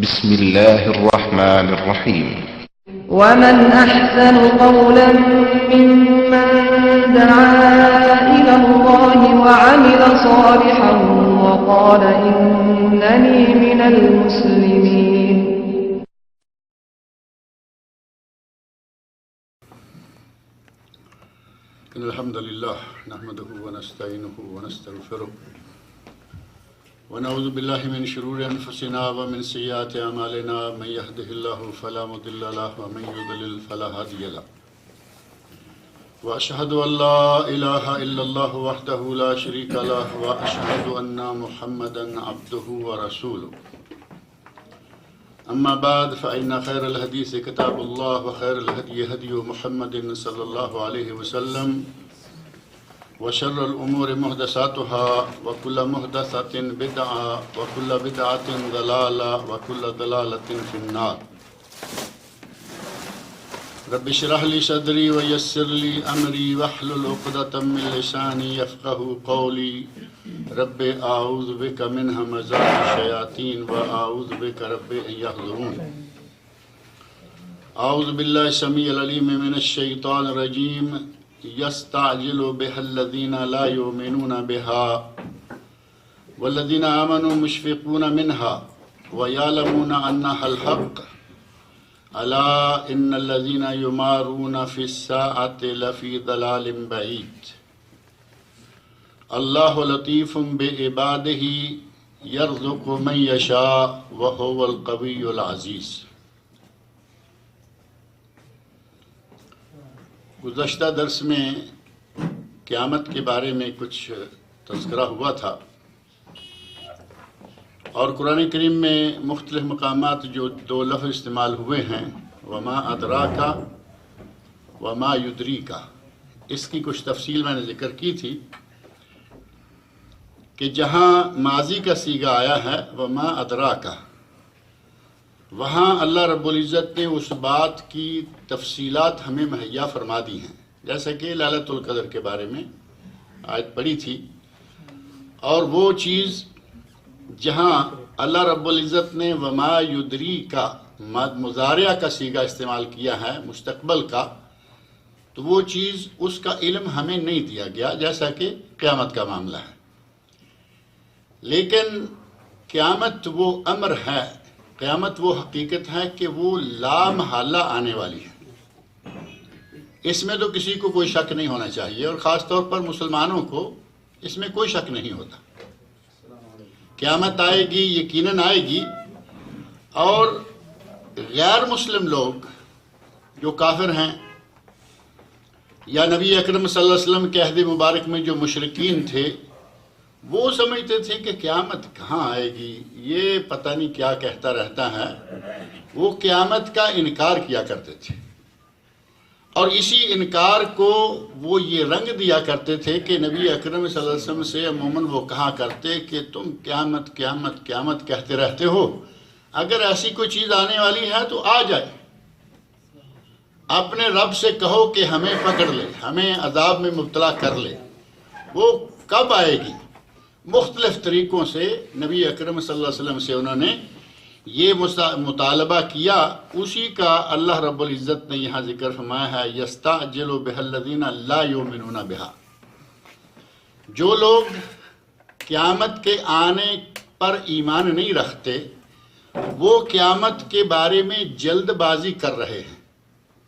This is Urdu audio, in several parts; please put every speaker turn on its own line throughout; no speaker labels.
بسم الله الرحمن الرحيم.
ومن أحسن قولا ممن دعا إلى الله وعمل صالحا وقال إنني من المسلمين.
إن الحمد لله نحمده ونستعينه ونستغفره ونعوذ بالله من شرور أنفسنا ومن سيئات أعمالنا من يهده الله فلا مضل له ومن يضلل فلا هادي له وأشهد أن لا إله إلا الله وحده لا شريك له وأشهد أن محمدا عبده ورسوله. أما بعد فإن خير الحديث كتاب الله وخير الهدي هدي محمد صلى الله عليه وسلم وشر الأمور محدثاتها وكل محدثة بدعة وكل بدعة ضلالة وكل ضلالة في النار. رب اشرح لي صدري ويسر لي أمري واحلل عقدة من لساني يفقهوا قولي. رب أعوذ بك من همزات الشياطين وأعوذ بك رب أن يحضرون. أعوذ بالله السميع العليم من الشيطان الرجيم. يستعجل بها الذين لا يؤمنون بها والذين آمنوا مشفقون منها ويعلمون أنها الحق ألا إن الذين يمارون في الساعة لفي ضلال بعيد. الله لطيف بعباده يرزق من يشاء وهو القوي العزيز. گزشتہ درس میں قیامت کے بارے میں کچھ تذکرہ ہوا تھا اور قرآن کریم میں مختلف مقامات جو دو لفظ استعمال ہوئے ہیں وما ادراکا وما یدریکا، اس کی کچھ تفصیل میں نے ذکر کی تھی کہ جہاں ماضی کا صیغہ آیا ہے وما ادراکا، وہاں اللہ رب العزت نے اس بات کی تفصیلات ہمیں مہیا فرما دی ہیں، جیسا کہ لیلۃ القدر کے بارے میں آیت پڑھی تھی. اور وہ چیز جہاں اللہ رب العزت نے وما یدری کا مضارع کا صیغہ استعمال کیا ہے مستقبل کا، تو وہ چیز اس کا علم ہمیں نہیں دیا گیا جیسا کہ قیامت کا معاملہ ہے. لیکن قیامت وہ امر ہے، قیامت وہ حقیقت ہے کہ وہ لا محالہ آنے والی ہے. اس میں تو کسی کو کوئی شک نہیں ہونا چاہیے، اور خاص طور پر مسلمانوں کو اس میں کوئی شک نہیں ہوتا. قیامت آئے گی، یقیناً آئے گی. اور غیر مسلم لوگ جو کافر ہیں یا نبی اکرم صلی اللہ علیہ وسلم کے عہد مبارک میں جو مشرکین تھے، وہ سمجھتے تھے کہ قیامت کہاں آئے گی، یہ پتہ نہیں کیا کہتا رہتا ہے. وہ قیامت کا انکار کیا کرتے تھے، اور اسی انکار کو وہ یہ رنگ دیا کرتے تھے کہ نبی اکرم صلی اللہ علیہ وسلم سے عموماً وہ کہا کرتے کہ تم قیامت قیامت قیامت کہتے رہتے ہو، اگر ایسی کوئی چیز آنے والی ہے تو آ جائے. اپنے رب سے کہو کہ ہمیں پکڑ لے، ہمیں عذاب میں مبتلا کر لے. وہ کب آئے گی؟ مختلف طریقوں سے نبی اکرم صلی اللہ علیہ وسلم سے انہوں نے یہ مطالبہ کیا. اسی کا اللہ رب العزت نے یہاں ذکر فرمایا ہے یستعجل بها الذین لا یؤمنون بها. جو لوگ قیامت کے آنے پر ایمان نہیں رکھتے، وہ قیامت کے بارے میں جلد بازی کر رہے ہیں.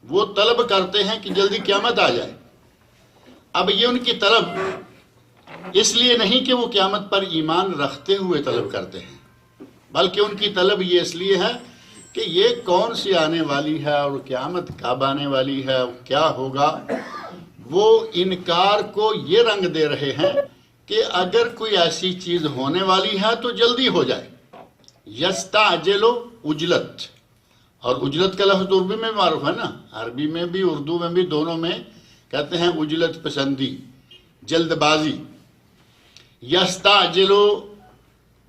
وہ طلب کرتے ہیں کہ جلدی قیامت آ جائے. اب یہ ان کی طلب اس لیے نہیں کہ وہ قیامت پر ایمان رکھتے ہوئے طلب کرتے ہیں، بلکہ ان کی طلب یہ اس لیے ہے کہ یہ کون سی آنے والی ہے اور قیامت کب آنے والی ہے، کیا ہوگا. وہ انکار کو یہ رنگ دے رہے ہیں کہ اگر کوئی ایسی چیز ہونے والی ہے تو جلدی ہو جائے. یستعجل عجلت، اور عجلت کا لفظ اردو میں معروف ہے نا، عربی میں بھی اردو میں بھی دونوں میں کہتے ہیں عجلت پسندی، جلد بازی. یستعجلو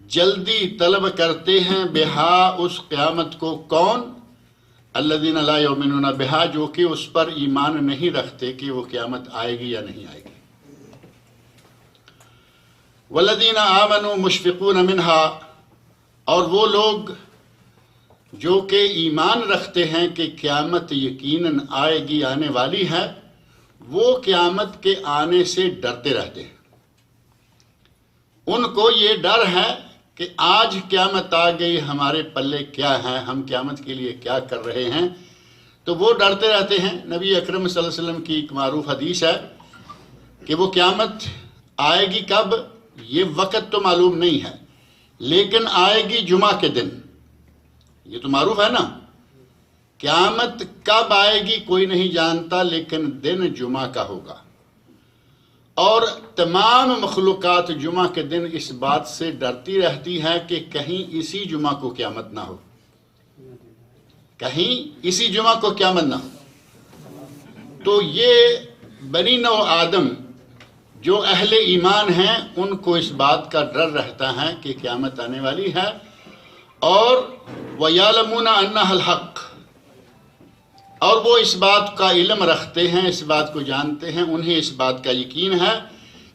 جلدی طلب کرتے ہیں بہا اس قیامت کو. کون؟ الذین لا یؤمنون بہا، جو کہ اس پر ایمان نہیں رکھتے کہ وہ قیامت آئے گی یا نہیں آئے گی. والذین آمنوا مشفقون منہا، اور وہ لوگ جو کہ ایمان رکھتے ہیں کہ قیامت یقیناً آئے گی، آنے والی ہے، وہ قیامت کے آنے سے ڈرتے رہتے ہیں۔ ان کو یہ ڈر ہے کہ آج قیامت آ گئی، ہمارے پلے کیا ہے، ہم قیامت کے لیے کیا کر رہے ہیں، تو وہ ڈرتے رہتے ہیں۔ نبی اکرم صلی اللہ علیہ وسلم کی ایک معروف حدیث ہے کہ وہ قیامت آئے گی کب، یہ وقت تو معلوم نہیں ہے، لیکن آئے گی جمعہ کے دن۔ یہ تو معروف ہے نا، قیامت کب آئے گی کوئی نہیں جانتا، لیکن دن جمعہ کا ہوگا۔ اور تمام مخلوقات جمعہ کے دن اس بات سے ڈرتی رہتی ہے کہ کہیں اسی جمعہ کو قیامت نہ ہو، کہیں اسی جمعہ کو قیامت نہ ہو۔ تو یہ بنی نوع آدم جو اہل ایمان ہیں، ان کو اس بات کا ڈر رہتا ہے کہ قیامت آنے والی ہے، اور وَيَعْلَمُونَ أَنَّهَا الْحَقُّ، اور وہ اس بات کا علم رکھتے ہیں، اس بات کو جانتے ہیں، انہیں اس بات کا یقین ہے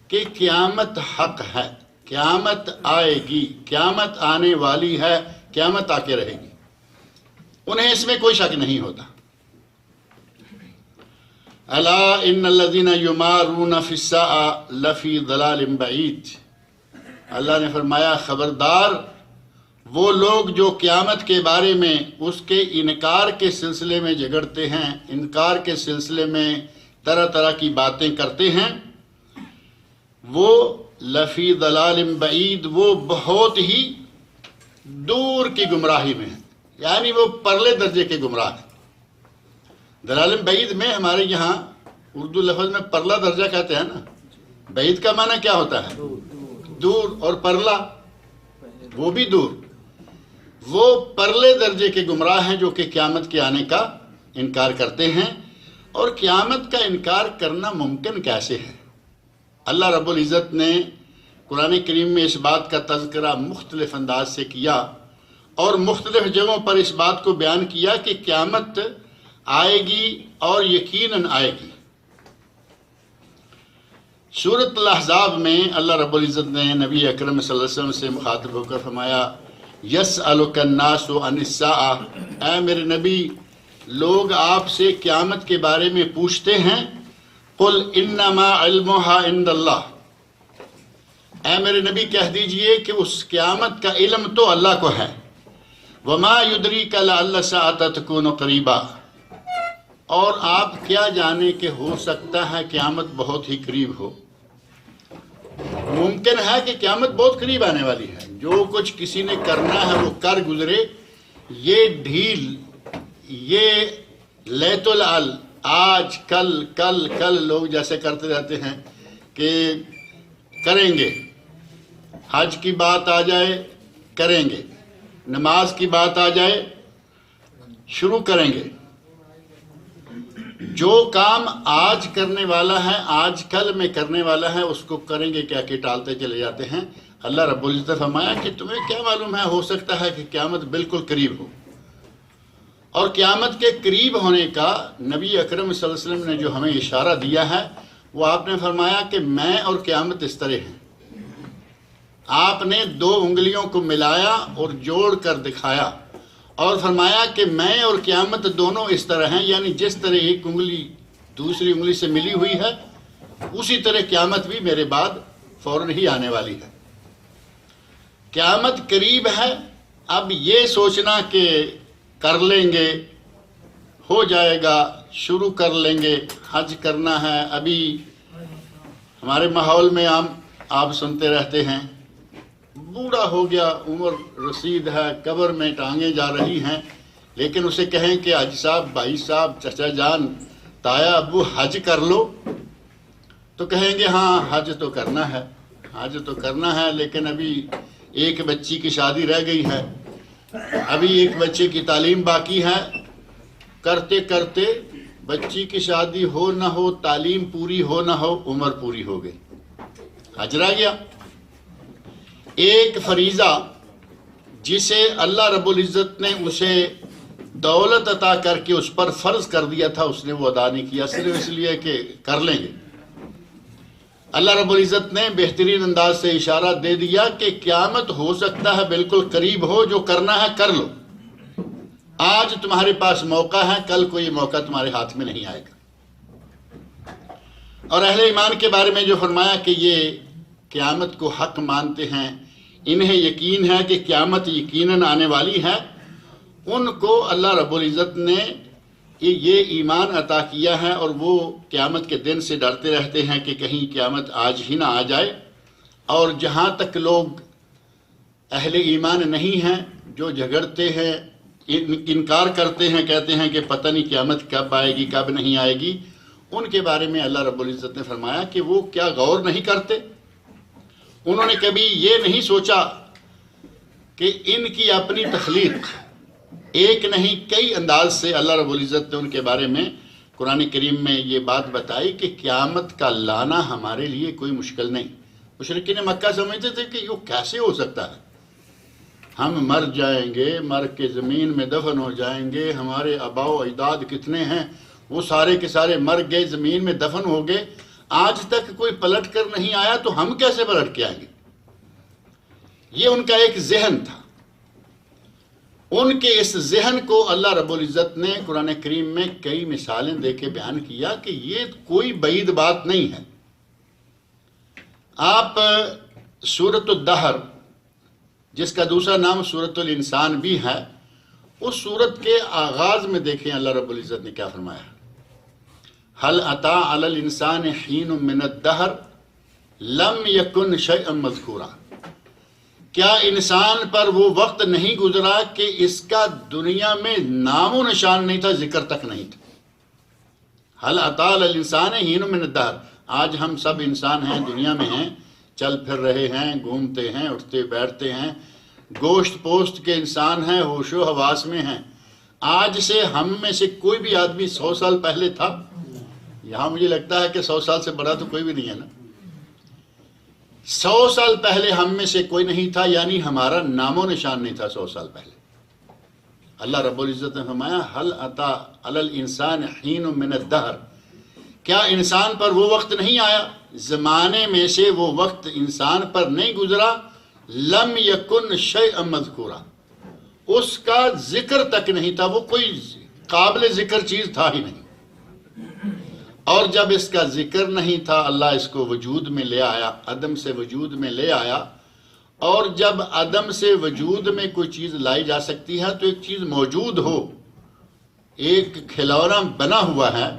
کہ قیامت حق ہے، قیامت آئے گی، قیامت آنے والی ہے، قیامت آ کے رہے گی، انہیں اس میں کوئی شک نہیں ہوتا۔ الا ان الذين يمارون في الساعة لفي ضلال بعید، اللہ نے فرمایا خبردار وہ لوگ جو قیامت کے بارے میں اس کے انکار کے سلسلے میں جھگڑتے ہیں، انکار کے سلسلے میں طرح طرح کی باتیں کرتے ہیں، وہ لفی ضلال بعید، وہ بہت ہی دور کی گمراہی میں ہیں، یعنی وہ پرلے درجے کے گمراہ ہیں۔ ضلال بعید میں ہمارے یہاں اردو لفظ میں پرلا درجہ کہتے ہیں نا، بعید کا معنی کیا ہوتا ہے؟ دور، اور پرلا وہ بھی دور۔ وہ پرلے درجے کے گمراہ ہیں جو کہ قیامت کے آنے کا انکار کرتے ہیں۔ اور قیامت کا انکار کرنا ممکن کیسے ہے؟ اللہ رب العزت نے قرآن کریم میں اس بات کا تذکرہ مختلف انداز سے کیا، اور مختلف جگہوں پر اس بات کو بیان کیا کہ قیامت آئے گی اور یقیناً آئے گی۔ سورۃ الاحزاب میں اللہ رب العزت نے نبی اکرم صلی اللہ علیہ وسلم سے مخاطب ہو کر فرمایا یسألک الناس عن الساعہ، اے میرے نبی لوگ آپ سے قیامت کے بارے میں پوچھتے ہیں، قل انما علمها عند اللہ، اے میرے نبی کہہ دیجئے کہ اس قیامت کا علم تو اللہ کو ہے، وما یدریک لعل الساعۃ تکون قریبا، اور آپ کیا جانے کہ ہو سکتا ہے قیامت بہت ہی قریب ہو۔ ممکن ہے کہ قیامت بہت قریب آنے والی ہے، جو کچھ کسی نے کرنا ہے وہ کر گزرے، یہ ڈھیل، یہ لیت العل، آج کل کل کل لوگ جیسے کرتے رہتے ہیں کہ کریں گے، حج کی بات آ جائے کریں گے، نماز کی بات آ جائے شروع کریں گے۔ جو کام آج کرنے والا ہے، آج کل میں کرنے والا ہے، اس کو کریں گے کیا کہ ٹالتے چلے جاتے ہیں۔ اللہ رب العزت نے فرمایا کہ تمہیں کیا معلوم ہے، ہو سکتا ہے کہ قیامت بالکل قریب ہو۔ اور قیامت کے قریب ہونے کا نبی اکرم صلی اللہ علیہ وسلم نے جو ہمیں اشارہ دیا ہے، وہ آپ نے فرمایا کہ میں اور قیامت اس طرح ہیں۔ آپ نے دو انگلیوں کو ملایا اور جوڑ کر دکھایا اور فرمایا کہ میں اور قیامت دونوں اس طرح ہیں، یعنی جس طرح ایک انگلی دوسری انگلی سے ملی ہوئی ہے، اسی طرح قیامت بھی میرے بعد فوراً ہی آنے والی ہے۔ قیامت قریب ہے، اب یہ سوچنا کہ کر لیں گے، ہو جائے گا، شروع کر لیں گے، حج کرنا ہے۔ ابھی ہمارے ماحول میں آپ سنتے رہتے ہیں، بوڑھا ہو گیا، عمر رسید ہے، قبر میں ٹانگیں جا رہی ہیں، لیکن اسے کہیں کہ حج صاحب، بھائی صاحب، چچا جان، تایا ابو حج کر لو، تو کہیں گے ہاں حج تو کرنا ہے، حج تو کرنا ہے، لیکن ابھی ایک بچی کی شادی رہ گئی ہے، ابھی ایک بچے کی تعلیم باقی ہے، کرتے کرتے بچی کی شادی ہو نہ ہو، تعلیم پوری ہو نہ ہو، عمر پوری ہو گئی، حج رہ گیا۔ ایک فریضہ جسے اللہ رب العزت نے اسے دولت عطا کر کے اس پر فرض کر دیا تھا، اس نے وہ ادا نہیں کیا، صرف اس لیے کہ کر لیں گے۔ اللہ رب العزت نے بہترین انداز سے اشارہ دے دیا کہ قیامت ہو سکتا ہے بالکل قریب ہو، جو کرنا ہے کر لو۔ آج تمہارے پاس موقع ہے، کل کوئی موقع تمہارے ہاتھ میں نہیں آئے گا۔ اور اہل ایمان کے بارے میں جو فرمایا کہ یہ قیامت کو حق مانتے ہیں، انہیں یقین ہے کہ قیامت یقیناً آنے والی ہے، ان کو اللہ رب العزت نے یہ ایمان عطا کیا ہے، اور وہ قیامت کے دن سے ڈرتے رہتے ہیں کہ کہیں قیامت آج ہی نہ آ جائے۔ اور جہاں تک لوگ اہل ایمان نہیں ہیں، جو جھگڑتے ہیں، انکار کرتے ہیں، کہتے ہیں کہ پتہ نہیں قیامت کب آئے گی کب نہیں آئے گی، ان کے بارے میں اللہ رب العزت نے فرمایا کہ وہ کیا غور نہیں کرتے؟ انہوں نے کبھی یہ نہیں سوچا کہ ان کی اپنی تخلیق ایک نہیں کئی انداز سے اللہ رب العزت نے ان کے بارے میں قرآن کریم میں یہ بات بتائی کہ قیامت کا لانا ہمارے لیے کوئی مشکل نہیں۔ مشرکین مکہ سمجھتے تھے کہ یہ کیسے ہو سکتا ہے، ہم مر جائیں گے، مر کے زمین میں دفن ہو جائیں گے، ہمارے آباء و اجداد کتنے ہیں وہ سارے کے سارے مر گئے، زمین میں دفن ہو گئے، آج تک کوئی پلٹ کر نہیں آیا تو ہم کیسے پلٹ کے آئیں گے؟ یہ ان کا ایک ذہن تھا۔ ان کے اس ذہن کو اللہ رب العزت نے قرآن کریم میں کئی مثالیں دے کے بیان کیا کہ یہ کوئی بعید بات نہیں ہے۔ آپ سورۃ الدہر، جس کا دوسرا نام سورۃ الانسان بھی ہے، اس سورت کے آغاز میں دیکھیں اللہ رب العزت نے کیا فرمایا، هل اتى على الانسان حين من الدهر لم يكن شيئا مذكورا، کیا انسان پر وہ وقت نہیں گزرا کہ اس کا دنیا میں نام و نشان نہیں تھا، ذکر تک نہیں تھا۔ هل اتى على الانسان حين من الدهر، آج ہم سب انسان ہیں، دنیا میں ہیں، چل پھر رہے ہیں، گھومتے ہیں، اٹھتے بیٹھتے ہیں، گوشت پوست کے انسان ہیں، ہوش و حواس میں ہیں۔ آج سے ہم میں سے کوئی بھی آدمی 100 سال پہلے تھا؟ یہاں مجھے لگتا ہے کہ 100 سال سے بڑا تو کوئی بھی نہیں ہے نا۔ 100 سال پہلے ہم میں سے کوئی نہیں تھا، یعنی ہمارا نام و نشان نہیں تھا 100 سال پہلے۔ اللہ رب العزت نے فرمایا هل اتى على الانسان حين من الدهر، کیا انسان پر وہ وقت نہیں آیا، زمانے میں سے وہ وقت انسان پر نہیں گزرا، لم یکن شیئا مذکورا، اس کا ذکر تک نہیں تھا، وہ کوئی قابل ذکر چیز تھا ہی نہیں۔ اور جب اس کا ذکر نہیں تھا، اللہ اس کو وجود میں لے آیا، عدم سے وجود میں لے آیا۔ اور جب عدم سے وجود میں کوئی چیز لائی جا سکتی ہے تو ایک چیز موجود ہو، ایک کھلونا بنا ہوا ہے،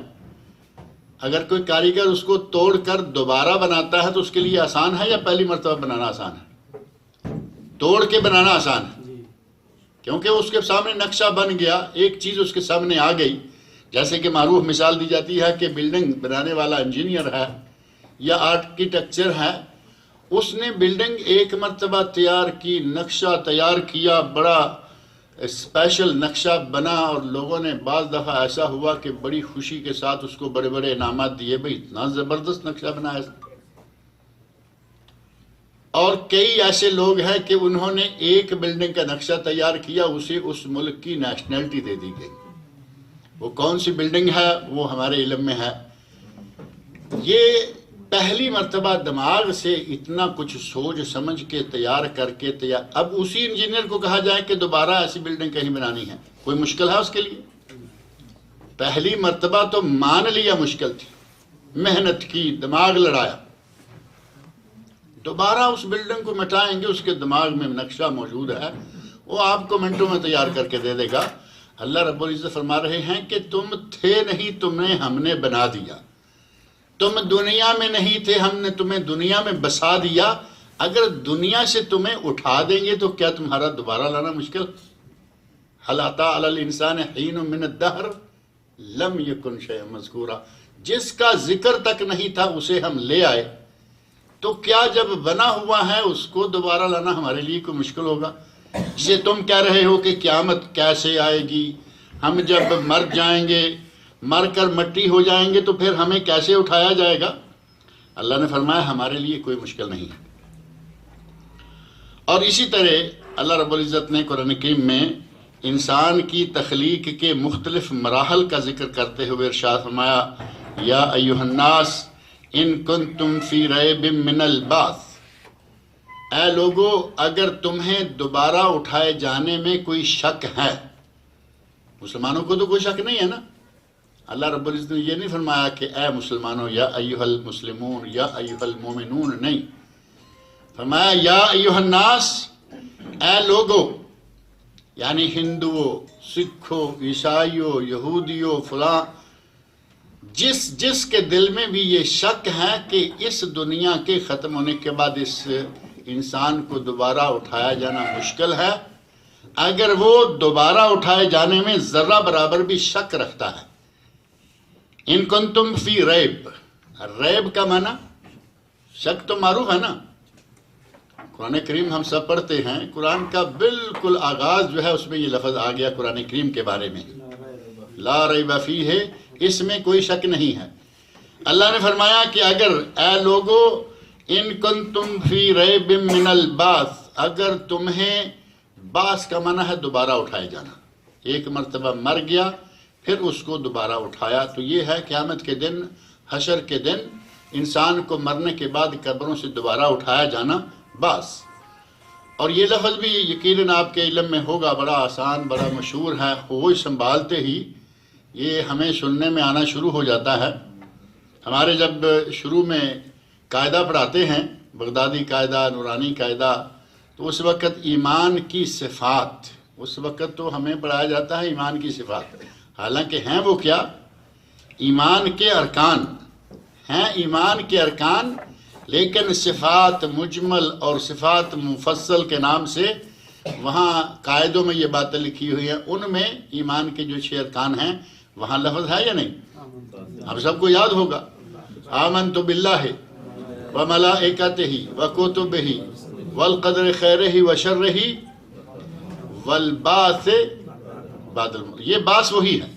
اگر کوئی کاریگر اس کو توڑ کر دوبارہ بناتا ہے تو اس کے لیے آسان ہے یا پہلی مرتبہ بنانا آسان ہے؟ توڑ کے بنانا آسان ہے، کیونکہ اس کے سامنے نقشہ بن گیا، ایک چیز اس کے سامنے آ گئی۔ جیسے کہ معروف مثال دی جاتی ہے کہ بلڈنگ بنانے والا انجینئر ہے یا آرکیٹیکچر ہے، اس نے بلڈنگ ایک مرتبہ تیار کی، نقشہ تیار کیا، بڑا اسپیشل نقشہ بنا، اور لوگوں نے بعض دفعہ ایسا ہوا کہ بڑی خوشی کے ساتھ اس کو بڑے بڑے انعامات دیے، بھئی اتنا زبردست نقشہ بنایا۔ اور کئی ایسے لوگ ہیں کہ انہوں نے ایک بلڈنگ کا نقشہ تیار کیا، اسے اس ملک کی نیشنلٹی دے دی گئی۔ وہ کون سی بلڈنگ ہے وہ ہمارے علم میں ہے۔ یہ پہلی مرتبہ دماغ سے اتنا کچھ سوچ سمجھ کے تیار کر کے اب اسی انجینئر کو کہا جائے کہ دوبارہ ایسی بلڈنگ کہیں بنانی ہے، کوئی مشکل ہے اس کے لیے؟ پہلی مرتبہ تو مان لیا مشکل تھی، محنت کی، دماغ لڑایا، دوبارہ اس بلڈنگ کو مٹائیں گے، اس کے دماغ میں نقشہ موجود ہے، وہ آپ کو منٹوں میں تیار کر کے دے دے گا۔ اللہ رب العزت فرما رہے ہیں کہ تم تھے نہیں، ہم نے بنا دیا، تم دنیا میں نہیں تھے، ہم نے تمہیں دنیا میں بسا دیا، اگر دنیا سے تمہیں اٹھا دیں گے تو کیا تمہارا دوبارہ لانا مشکل؟ هل اتى على الانسان حين من الدهر لم يكن شيئا مذکورا، جس کا ذکر تک نہیں تھا اسے ہم لے آئے، تو کیا جب بنا ہوا ہے اس کو دوبارہ لانا ہمارے لیے کوئی مشکل ہوگا؟ جسے تم کہہ رہے ہو کہ قیامت کیسے آئے گی، ہم جب مر جائیں گے، مر کر مٹی ہو جائیں گے تو پھر ہمیں کیسے اٹھایا جائے گا؟ اللہ نے فرمایا ہمارے لیے کوئی مشکل نہیں ہے۔ اور اسی طرح اللہ رب العزت نے قرآن کریم میں انسان کی تخلیق کے مختلف مراحل کا ذکر کرتے ہوئے ارشاد فرمایا، یا ایھا الناس ان کنتم فی ریب من البعث، اے لوگو اگر تمہیں دوبارہ اٹھائے جانے میں کوئی شک ہے، مسلمانوں کو تو کوئی شک نہیں ہے نا. اللہ رب العزت نے یہ نہیں فرمایا کہ اے مسلمانوں یا ایھا المسلمون یا ایھا المومنون، نہیں، فرمایا یا ایھا الناس، اے لوگو، یعنی ہندوؤں، سکھوں، عیسائیوں، یہودیوں، فلاں، جس کے دل میں بھی یہ شک ہے کہ اس دنیا کے ختم ہونے کے بعد اس انسان کو دوبارہ اٹھایا جانا مشکل ہے، اگر وہ دوبارہ اٹھائے جانے میں ذرہ برابر بھی شک رکھتا ہے، ان کنتم فی ریب، ریب کا معنی شک تو معروف ہے نا. قرآن کریم ہم سب پڑھتے ہیں، قرآن کا بالکل آغاز جو ہے اس میں یہ لفظ آ گیا قرآن کریم کے بارے میں، لا ریب فیہ، اس میں کوئی شک نہیں ہے. اللہ نے فرمایا کہ اگر اے لوگو ان کنتم فی ریب من البعث، اگر تمہیں بعث کا معنی ہے دوبارہ اٹھائے جانا، ایک مرتبہ مر گیا پھر اس کو دوبارہ اٹھایا، تو یہ ہے قیامت کے دن، حشر کے دن انسان کو مرنے کے بعد قبروں سے دوبارہ اٹھایا جانا، بعث. اور یہ لفظ بھی یقیناً آپ کے علم میں ہوگا، بڑا آسان، بڑا مشہور ہے، ہوش سنبھالتے ہی یہ ہمیں سننے میں آنا شروع ہو جاتا ہے. ہمارے جب شروع میں قاعدہ پڑھاتے ہیں، بغدادی قاعدہ، نورانی قاعدہ، تو اس وقت ایمان کی صفات، اس وقت تو ہمیں پڑھایا جاتا ہے ایمان کی صفات، حالانکہ ہیں وہ کیا؟ ایمان کے ارکان ہیں، ایمان کے ارکان، لیکن صفات مجمل اور صفات مفصل کے نام سے وہاں قاعدوں میں یہ باتیں لکھی ہوئی ہیں، ان میں ایمان کے جو 6 ارکان ہیں وہاں لفظ ہے یا نہیں؟ ہم سب کو یاد ہوگا، آمنت باللہ وملائکتہ وکتبہ والقدر خیرہ وشرہ والبعث بعد الموت. یہ باس وہی ہے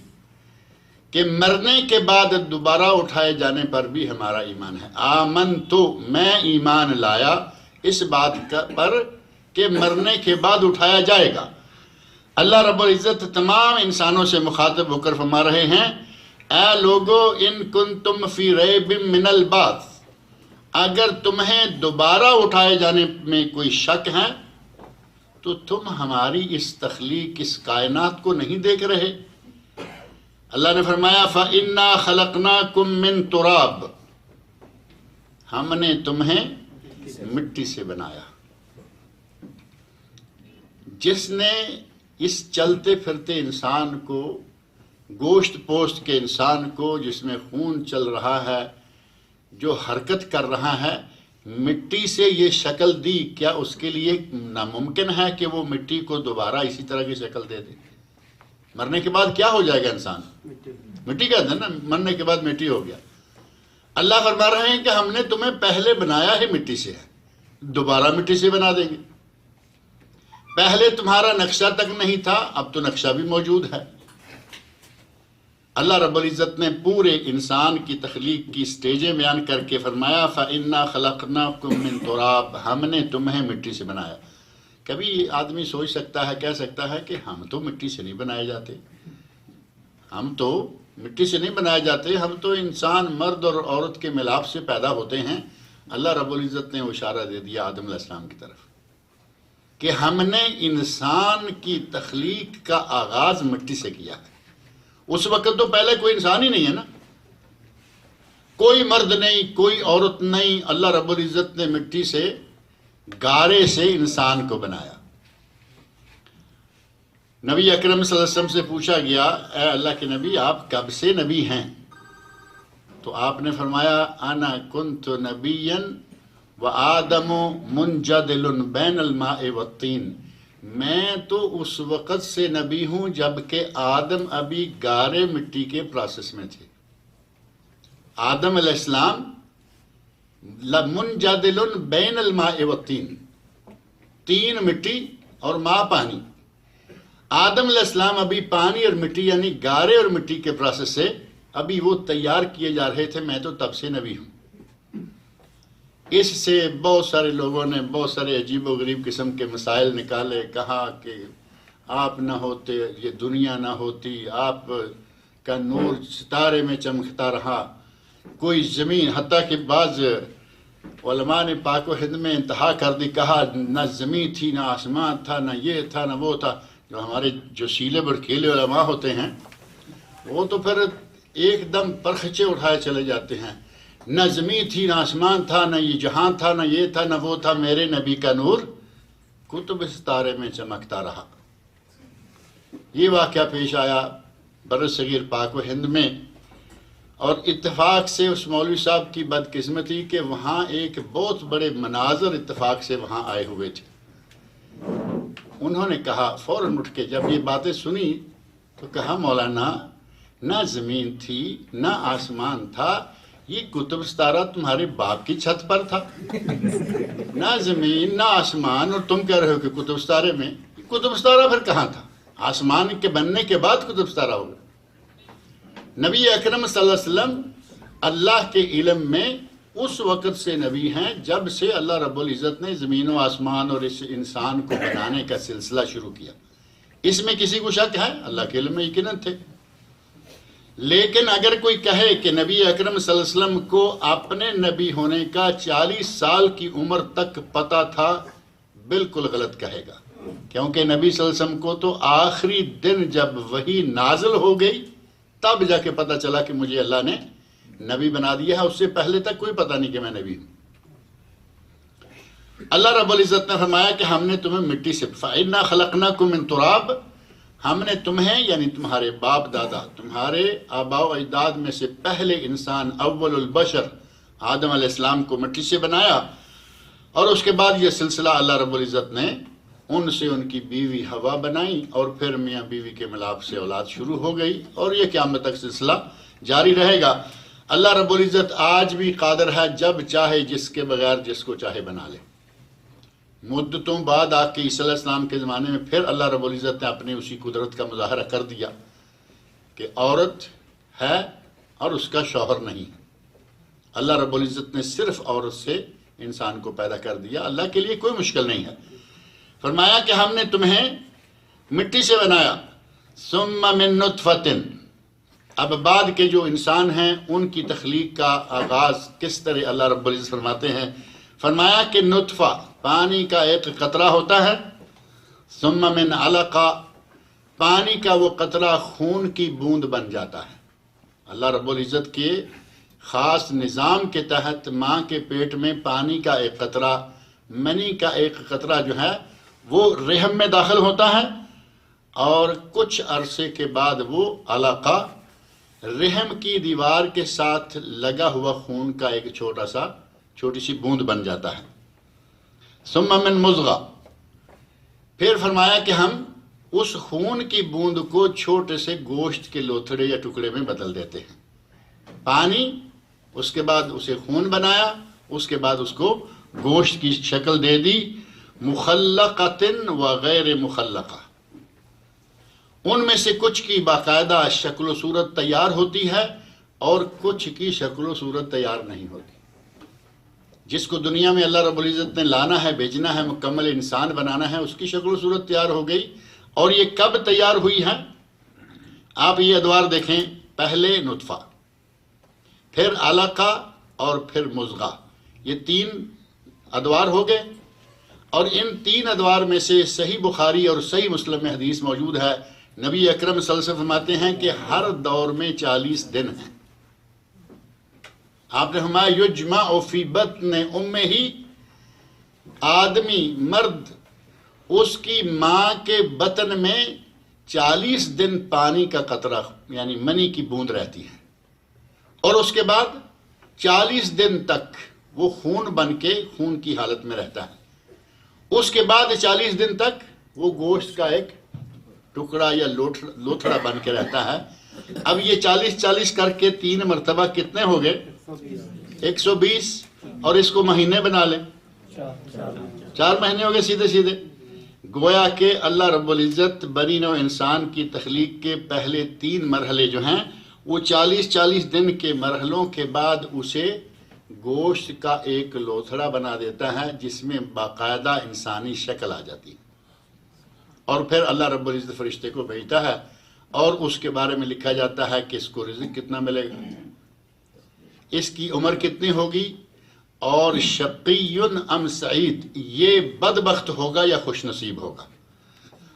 کہ مرنے کے بعد دوبارہ اٹھائے جانے پر بھی ہمارا ایمان ہے. آمنتو، میں ایمان لایا اس بات پر کہ مرنے کے بعد اٹھایا جائے گا. اللہ رب العزت تمام انسانوں سے مخاطب ہو کر فرما رہے ہیں، اے لوگو ان کنتم فی ریب من البعث، اگر تمہیں دوبارہ اٹھائے جانے میں کوئی شک ہے تو تم ہماری اس تخلیق، اس کائنات کو نہیں دیکھ رہے؟ اللہ نے فرمایا فَإِنَّا خَلَقْنَاكُم مِّن تُرَابٍ، ہم نے تمہیں مٹی سے بنایا. جس نے اس چلتے پھرتے انسان کو، گوشت پوشت کے انسان کو، جس میں خون چل رہا ہے، جو حرکت کر رہا ہے، مٹی سے یہ شکل دی، کیا اس کے لیے ناممکن ہے کہ وہ مٹی کو دوبارہ اسی طرح کی شکل دے دے؟ مرنے کے بعد کیا ہو جائے گا انسان؟ مٹی کا ہے نا، مرنے کے بعد مٹی ہو گیا. اللہ فرما رہے ہیں کہ ہم نے تمہیں پہلے بنایا ہی مٹی سے ہے، دوبارہ مٹی سے بنا دیں گے. پہلے تمہارا نقشہ تک نہیں تھا، اب تو نقشہ بھی موجود ہے. اللہ رب العزت نے پورے انسان کی تخلیق کی سٹیجیں بیان کر کے فرمایا فَإِنَّا خَلَقْنَاكُم مِّن تُرَابٍ، ہم نے تمہیں مٹی سے بنایا. کبھی آدمی سوچ سکتا ہے، کہہ سکتا ہے کہ ہم تو مٹی سے نہیں بنائے جاتے، ہم تو مٹی سے نہیں بنائے جاتے، ہم تو انسان مرد اور عورت کے ملاپ سے پیدا ہوتے ہیں. اللہ رب العزت نے اشارہ دے دیا آدم علیہ السلام کی طرف کہ ہم نے انسان کی تخلیق کا آغاز مٹی سے کیا ہے. اس وقت تو پہلے کوئی انسان ہی نہیں ہے نا، کوئی مرد نہیں، کوئی عورت نہیں. اللہ رب العزت نے مٹی سے، گارے سے انسان کو بنایا. نبی اکرم صلی اللہ علیہ وسلم سے پوچھا گیا، اے اللہ کے نبی آپ کب سے نبی ہیں؟ تو آپ نے فرمایا انا کنت نبیا وآدم منجدل بین الماء والطین، میں تو اس وقت سے نبی ہوں جب کہ آدم ابھی گارے مٹی کے پروسیس میں تھے. آدم علیہ السلام منجدل بین الماء والطین، تین مٹی اور ماء پانی. آدم علیہ السلام ابھی پانی اور مٹی یعنی گارے اور مٹی کے پروسیس سے ابھی وہ تیار کیے جا رہے تھے، میں تو تب سے نبی ہوں. اس سے بہت سارے لوگوں نے بہت سارے عجیب و غریب قسم کے مسائل نکالے، کہا کہ آپ نہ ہوتے یہ دنیا نہ ہوتی، آپ کا نور ستارے میں چمکتا رہا، کوئی زمین، حتیٰ کہ بعض علماء نے پاک و ہند میں انتہا کر دی، کہا نہ زمین تھی، نہ آسمان تھا، نہ یہ تھا، نہ وہ تھا. جو ہمارے جو سیلے بڑکیلے علماء ہوتے ہیں وہ تو پھر ایک دم پرخچے اٹھائے چلے جاتے ہیں، نہ زمین تھی نہ آسمان تھا نہ یہ جہاں تھا نہ یہ تھا نہ وہ تھا، میرے نبی کا نور کتب ستارے میں چمکتا رہا۔ یہ واقعہ پیش آیا بر صغیر پاک و ہند میں، اور اتفاق سے اس مولوی صاحب کی بدقسمتی کہ وہاں ایک بہت بڑے مناظر اتفاق سے وہاں آئے ہوئے تھے۔ انہوں نے کہا فوراً اٹھ کے، جب یہ باتیں سنی تو کہا مولانا نہ زمین تھی نہ آسمان تھا، یہ کتب ستارہ تمہارے باپ کی چھت پر تھا، نہ زمین نہ آسمان، اور تم کہہ رہے ہو کہ کتب ستارے میں، کتب ستارہ پھر کہاں تھا؟ آسمان کے بننے کے بعد کتب ستارہ ہوگا۔ نبی اکرم صلی اللہ علیہ وسلم اللہ کے علم میں اس وقت سے نبی ہیں جب سے اللہ رب العزت نے زمین و آسمان اور اس انسان کو بنانے کا سلسلہ شروع کیا۔ اس میں کسی کو شک ہے؟ اللہ کے علم میں یقیناً تھے۔ لیکن اگر کوئی کہے کہ نبی اکرم صلی اللہ علیہ وسلم کو اپنے نبی ہونے کا 40 سال کی عمر تک پتہ تھا، بالکل غلط کہے گا، کیونکہ نبی صلی اللہ علیہ وسلم کو تو آخری دن جب وحی نازل ہو گئی تب جا کے پتہ چلا کہ مجھے اللہ نے نبی بنا دیا ہے، اس سے پہلے تک کوئی پتہ نہیں کہ میں نبی ہوں۔ اللہ رب العزت نے فرمایا کہ ہم نے تمہیں مٹی سے، فَإِنَّا خَلَقْنَاكُم مِّن تُرَابٍ، ہم نے تمہیں یعنی تمہارے باپ دادا، تمہارے آباء و اجداد میں سے پہلے انسان اول البشر آدم علیہ السلام کو مٹی سے بنایا، اور اس کے بعد یہ سلسلہ اللہ رب العزت نے ان سے ان کی بیوی ہوا بنائی، اور پھر میاں بیوی کے ملاپ سے اولاد شروع ہو گئی، اور یہ قیامت تک سلسلہ جاری رہے گا۔ اللہ رب العزت آج بھی قادر ہے جب چاہے جس کے بغیر جس کو چاہے بنا لے۔ مدتوں بعد آ کے عیسی علیہ السلام کے زمانے میں پھر اللہ رب العزت نے اپنی اسی قدرت کا مظاہرہ کر دیا کہ عورت ہے اور اس کا شوہر نہیں۔ اللہ رب العزت نے صرف عورت سے انسان کو پیدا کر دیا، اللہ کے لیے کوئی مشکل نہیں ہے۔ فرمایا کہ ہم نے تمہیں مٹی سے بنایا، ثم من نطفۃ، اب بعد کے جو انسان ہیں ان کی تخلیق کا آغاز کس طرح اللہ رب العزت فرماتے ہیں، فرمایا کہ نطفہ پانی کا ایک قطرہ ہوتا ہے، ثم من علقہ، پانی کا وہ قطرہ خون کی بوند بن جاتا ہے۔ اللہ رب العزت کے خاص نظام کے تحت ماں کے پیٹ میں پانی کا ایک قطرہ، منی کا ایک قطرہ جو ہے وہ رحم میں داخل ہوتا ہے، اور کچھ عرصے کے بعد وہ علقہ رحم کی دیوار کے ساتھ لگا ہوا خون کا ایک چھوٹی سی بوند بن جاتا ہے۔ ثم من مضغہ، پھر فرمایا کہ ہم اس خون کی بوند کو چھوٹے سے گوشت کے لوتھڑے یا ٹکڑے میں بدل دیتے ہیں۔ پانی، اس کے بعد اسے خون بنایا، اس کے بعد اس کو گوشت کی شکل دے دی، مخلقۃ و غیر مخلقہ، ان میں سے کچھ کی باقاعدہ شکل و صورت تیار ہوتی ہے اور کچھ کی شکل و صورت تیار نہیں ہوتی۔ جس کو دنیا میں اللہ رب العزت نے لانا ہے، بھیجنا ہے، مکمل انسان بنانا ہے، اس کی شکل و صورت تیار ہو گئی، اور یہ کب تیار ہوئی ہے؟ آپ یہ ادوار دیکھیں، پہلے نطفہ، پھر علقہ اور پھر مضغہ، یہ 3 ادوار ہو گئے، اور ان 3 ادوار میں سے صحیح بخاری اور صحیح مسلم میں حدیث موجود ہے، نبی اکرم صلی اللہ علیہ وسلم فرماتے ہیں کہ ہر دور میں 40 دن ہیں۔ آپ نے فرمایا یجمع فی بطن امہ، آدمی مرد اس کی ماں کے بطن میں 40 دن پانی کا قطرہ یعنی منی کی بوند رہتی ہے، اور اس کے بعد 40 دن تک وہ خون بن کے خون کی حالت میں رہتا ہے، اس کے بعد 40 دن تک وہ گوشت کا ایک ٹکڑا یا لوتھڑا بن کے رہتا ہے۔ اب یہ 40 کر کے 3 مرتبہ کتنے ہو گئے؟ 120، اور اس کو مہینے بنا لیں، 4 مہینے ہو گئے سیدھے۔ گویا کہ اللہ رب العزت بنی نوع انسان کی تخلیق کے پہلے 3 مرحلے جو ہیں وہ 40 دن کے مرحلوں کے بعد اسے گوشت کا ایک لوتھڑا بنا دیتا ہے جس میں باقاعدہ انسانی شکل آ جاتی ہے، اور پھر اللہ رب العزت فرشتے کو بھیجتا ہے، اور اس کے بارے میں لکھا جاتا ہے کہ اس کو رزق کتنا ملے گا، اس کی عمر کتنی ہوگی، اور شقی ام سعید، یہ بدبخت ہوگا یا خوش نصیب ہوگا۔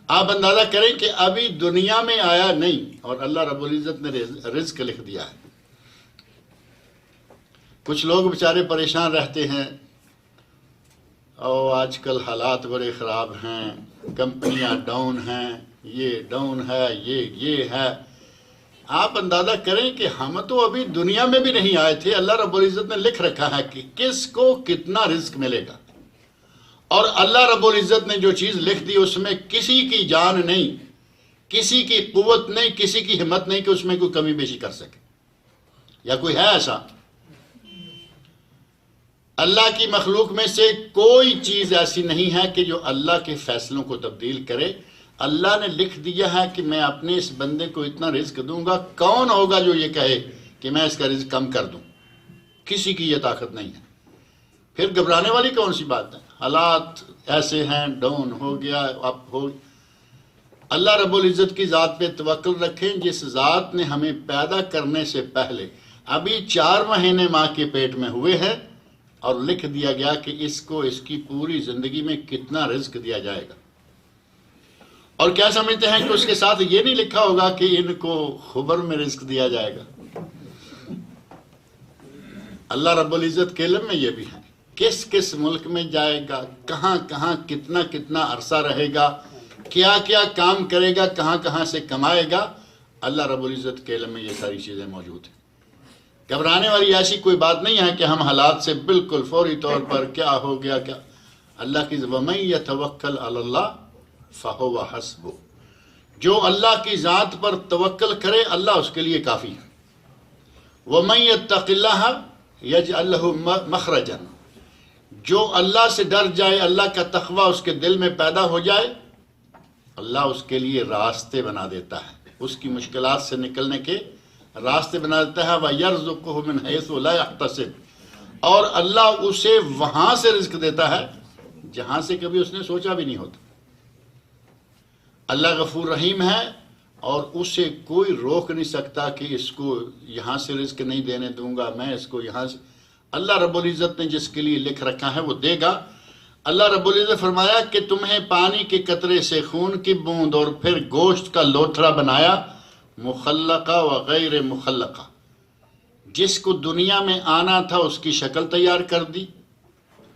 آپ اندازہ کریں کہ ابھی دنیا میں آیا نہیں اور اللہ رب العزت نے رزق لکھ دیا ہے۔ کچھ لوگ بیچارے پریشان رہتے ہیں، اور آج کل حالات بڑے خراب ہیں، کمپنیاں ڈاؤن ہیں، یہ ڈاؤن ہے، یہ ہے۔ آپ اندازہ کریں کہ ہم تو ابھی دنیا میں بھی نہیں آئے تھے، اللہ رب العزت نے لکھ رکھا ہے کہ کس کو کتنا رزق ملے گا، اور اللہ رب العزت نے جو چیز لکھ دی اس میں کسی کی جان نہیں، کسی کی قوت نہیں، کسی کی ہمت نہیں کہ اس میں کوئی کمی بیشی کر سکے، یا کوئی ہے ایسا؟ اللہ کی مخلوق میں سے کوئی چیز ایسی نہیں ہے کہ جو اللہ کے فیصلوں کو تبدیل کرے۔ اللہ نے لکھ دیا ہے کہ میں اپنے اس بندے کو اتنا رزق دوں گا، کون ہوگا جو یہ کہے کہ میں اس کا رزق کم کر دوں؟ کسی کی یہ طاقت نہیں ہے۔ پھر گھبرانے والی کون سی بات ہے؟ حالات ایسے ہیں، ڈاؤن ہو گیا، اپ ہو۔ اللہ رب العزت کی ذات پہ توکل رکھیں، جس ذات نے ہمیں پیدا کرنے سے پہلے ابھی 4 مہینے ماں کے پیٹ میں ہوئے ہیں، اور لکھ دیا گیا کہ اس کو اس کی پوری زندگی میں کتنا رزق دیا جائے گا۔ اور کیا سمجھتے ہیں کہ اس کے ساتھ یہ نہیں لکھا ہوگا کہ ان کو خبر میں رزق دیا جائے گا؟ اللہ رب العزت کے علم میں یہ بھی ہے، کس کس ملک میں جائے گا، کہاں کہاں کتنا کتنا عرصہ رہے گا، کیا کیا کام کرے گا، کہاں کہاں سے کمائے گا، اللہ رب العزت کے علم میں یہ ساری چیزیں موجود ہیں۔ گھبرانے والی ایسی کوئی بات نہیں ہے کہ ہم حالات سے بالکل فوری طور پر کیا ہو گیا کیا۔ اللہ کی وَمَن يَتَوَكَّلْ عَلَى اللَّهِ فَهُوَ حَسْبُهُ، جو اللہ کی ذات پر توکل کرے اللہ اس کے لیے کافی ہے۔ وَمَن يَتَّقِ اللَّهَ يَجْعَل لَّهُ مَخْرَجًا، جو اللہ سے ڈر جائے، اللہ کا تقوی اس کے دل میں پیدا ہو جائے، اللہ اس کے لیے راستے بنا دیتا ہے، اس کی مشکلات سے نکلنے کے راستے بنا دیتا ہے۔ وَيَرْزُقُهُ مِنْ حَيْثُ لَا يَحْتَسِبُ، اور اللہ اسے وہاں سے رزق دیتا ہے جہاں سے کبھی اس نے سوچا بھی نہیں ہوتا۔ اللہ غفور رحیم ہے، اور اسے کوئی روک نہیں سکتا کہ اس کو یہاں سے رزق نہیں دینے دوں گا، میں اس کو یہاں سے۔ اللہ رب العزت نے جس کے لیے لکھ رکھا ہے وہ دے گا۔ اللہ رب العزت فرمایا کہ تمہیں پانی کے قطرے سے خون کی بوند اور پھر گوشت کا لوتھڑا بنایا، مخلقہ و غیر مخلقہ، جس کو دنیا میں آنا تھا اس کی شکل تیار کر دی،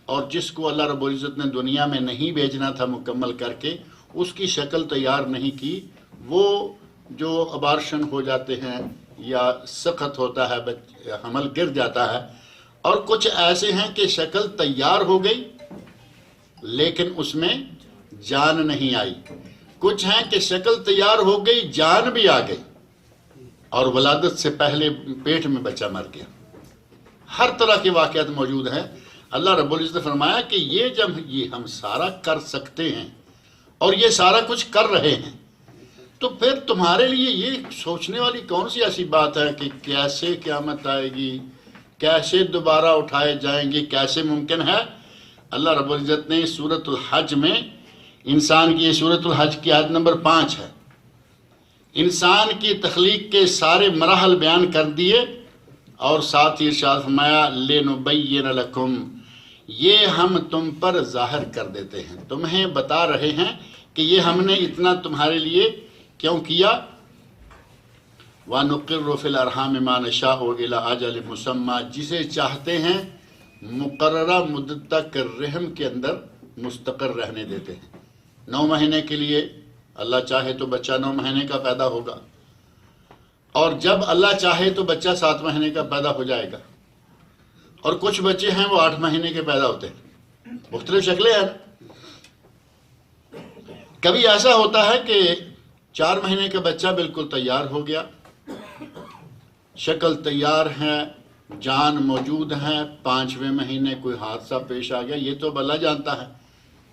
اور جس کو اللہ رب العزت نے دنیا میں نہیں بھیجنا تھا مکمل کر کے اس کی شکل تیار نہیں کی۔ وہ جو ابارشن ہو جاتے ہیں یا سقط ہوتا ہے، حمل گر جاتا ہے، اور کچھ ایسے ہیں کہ شکل تیار ہو گئی لیکن اس میں جان نہیں آئی، کچھ ہیں کہ شکل تیار ہو گئی جان بھی آ گئی اور ولادت سے پہلے پیٹ میں بچہ مر گیا۔ ہر طرح کے واقعات موجود ہیں۔ اللہ رب العزت نے فرمایا کہ یہ جب یہ ہم سارا کر سکتے ہیں اور یہ سارا کچھ کر رہے ہیں، تو پھر تمہارے لیے یہ سوچنے والی کون سی ایسی بات ہے کہ کیسے قیامت آئے گی، کیسے دوبارہ اٹھائے جائیں گے، کیسے ممکن ہے؟ اللہ رب العزت نے سورۃ الحج میں انسان کی، یہ سورۃ الحج کی آیت نمبر 5 ہے، انسان کی تخلیق کے سارے مراحل بیان کر دیے، اور ساتھ ہی ارشاد فرمایا لِنُبَيِّنَ لَكُمْ، یہ ہم تم پر ظاہر کر دیتے ہیں، تمہیں بتا رہے ہیں کہ یہ ہم نے اتنا تمہارے لیے کیوں کیا۔ وَنُقِرُّ فِي الْأَرْحَامِ مَا نَشَاءُ إِلَىٰ أَجَلٍ مُّسَمًّى، جسے چاہتے ہیں مقررہ مدت تک رحم کے اندر مستقر رہنے دیتے ہیں۔ 9 مہینے کے لیے اللہ چاہے تو بچہ 9 مہینے کا پیدا ہوگا، اور جب اللہ چاہے تو بچہ 7 مہینے کا پیدا ہو جائے گا، اور کچھ بچے ہیں وہ 8 مہینے کے پیدا ہوتے ہیں، مختلف شکلیں ہیں۔ کبھی ایسا ہوتا ہے کہ 4 مہینے کا بچہ بالکل تیار ہو گیا، شکل تیار ہے، جان موجود ہے، 5ویں مہینے کوئی حادثہ پیش آ گیا، یہ تو اب اللہ جانتا ہے،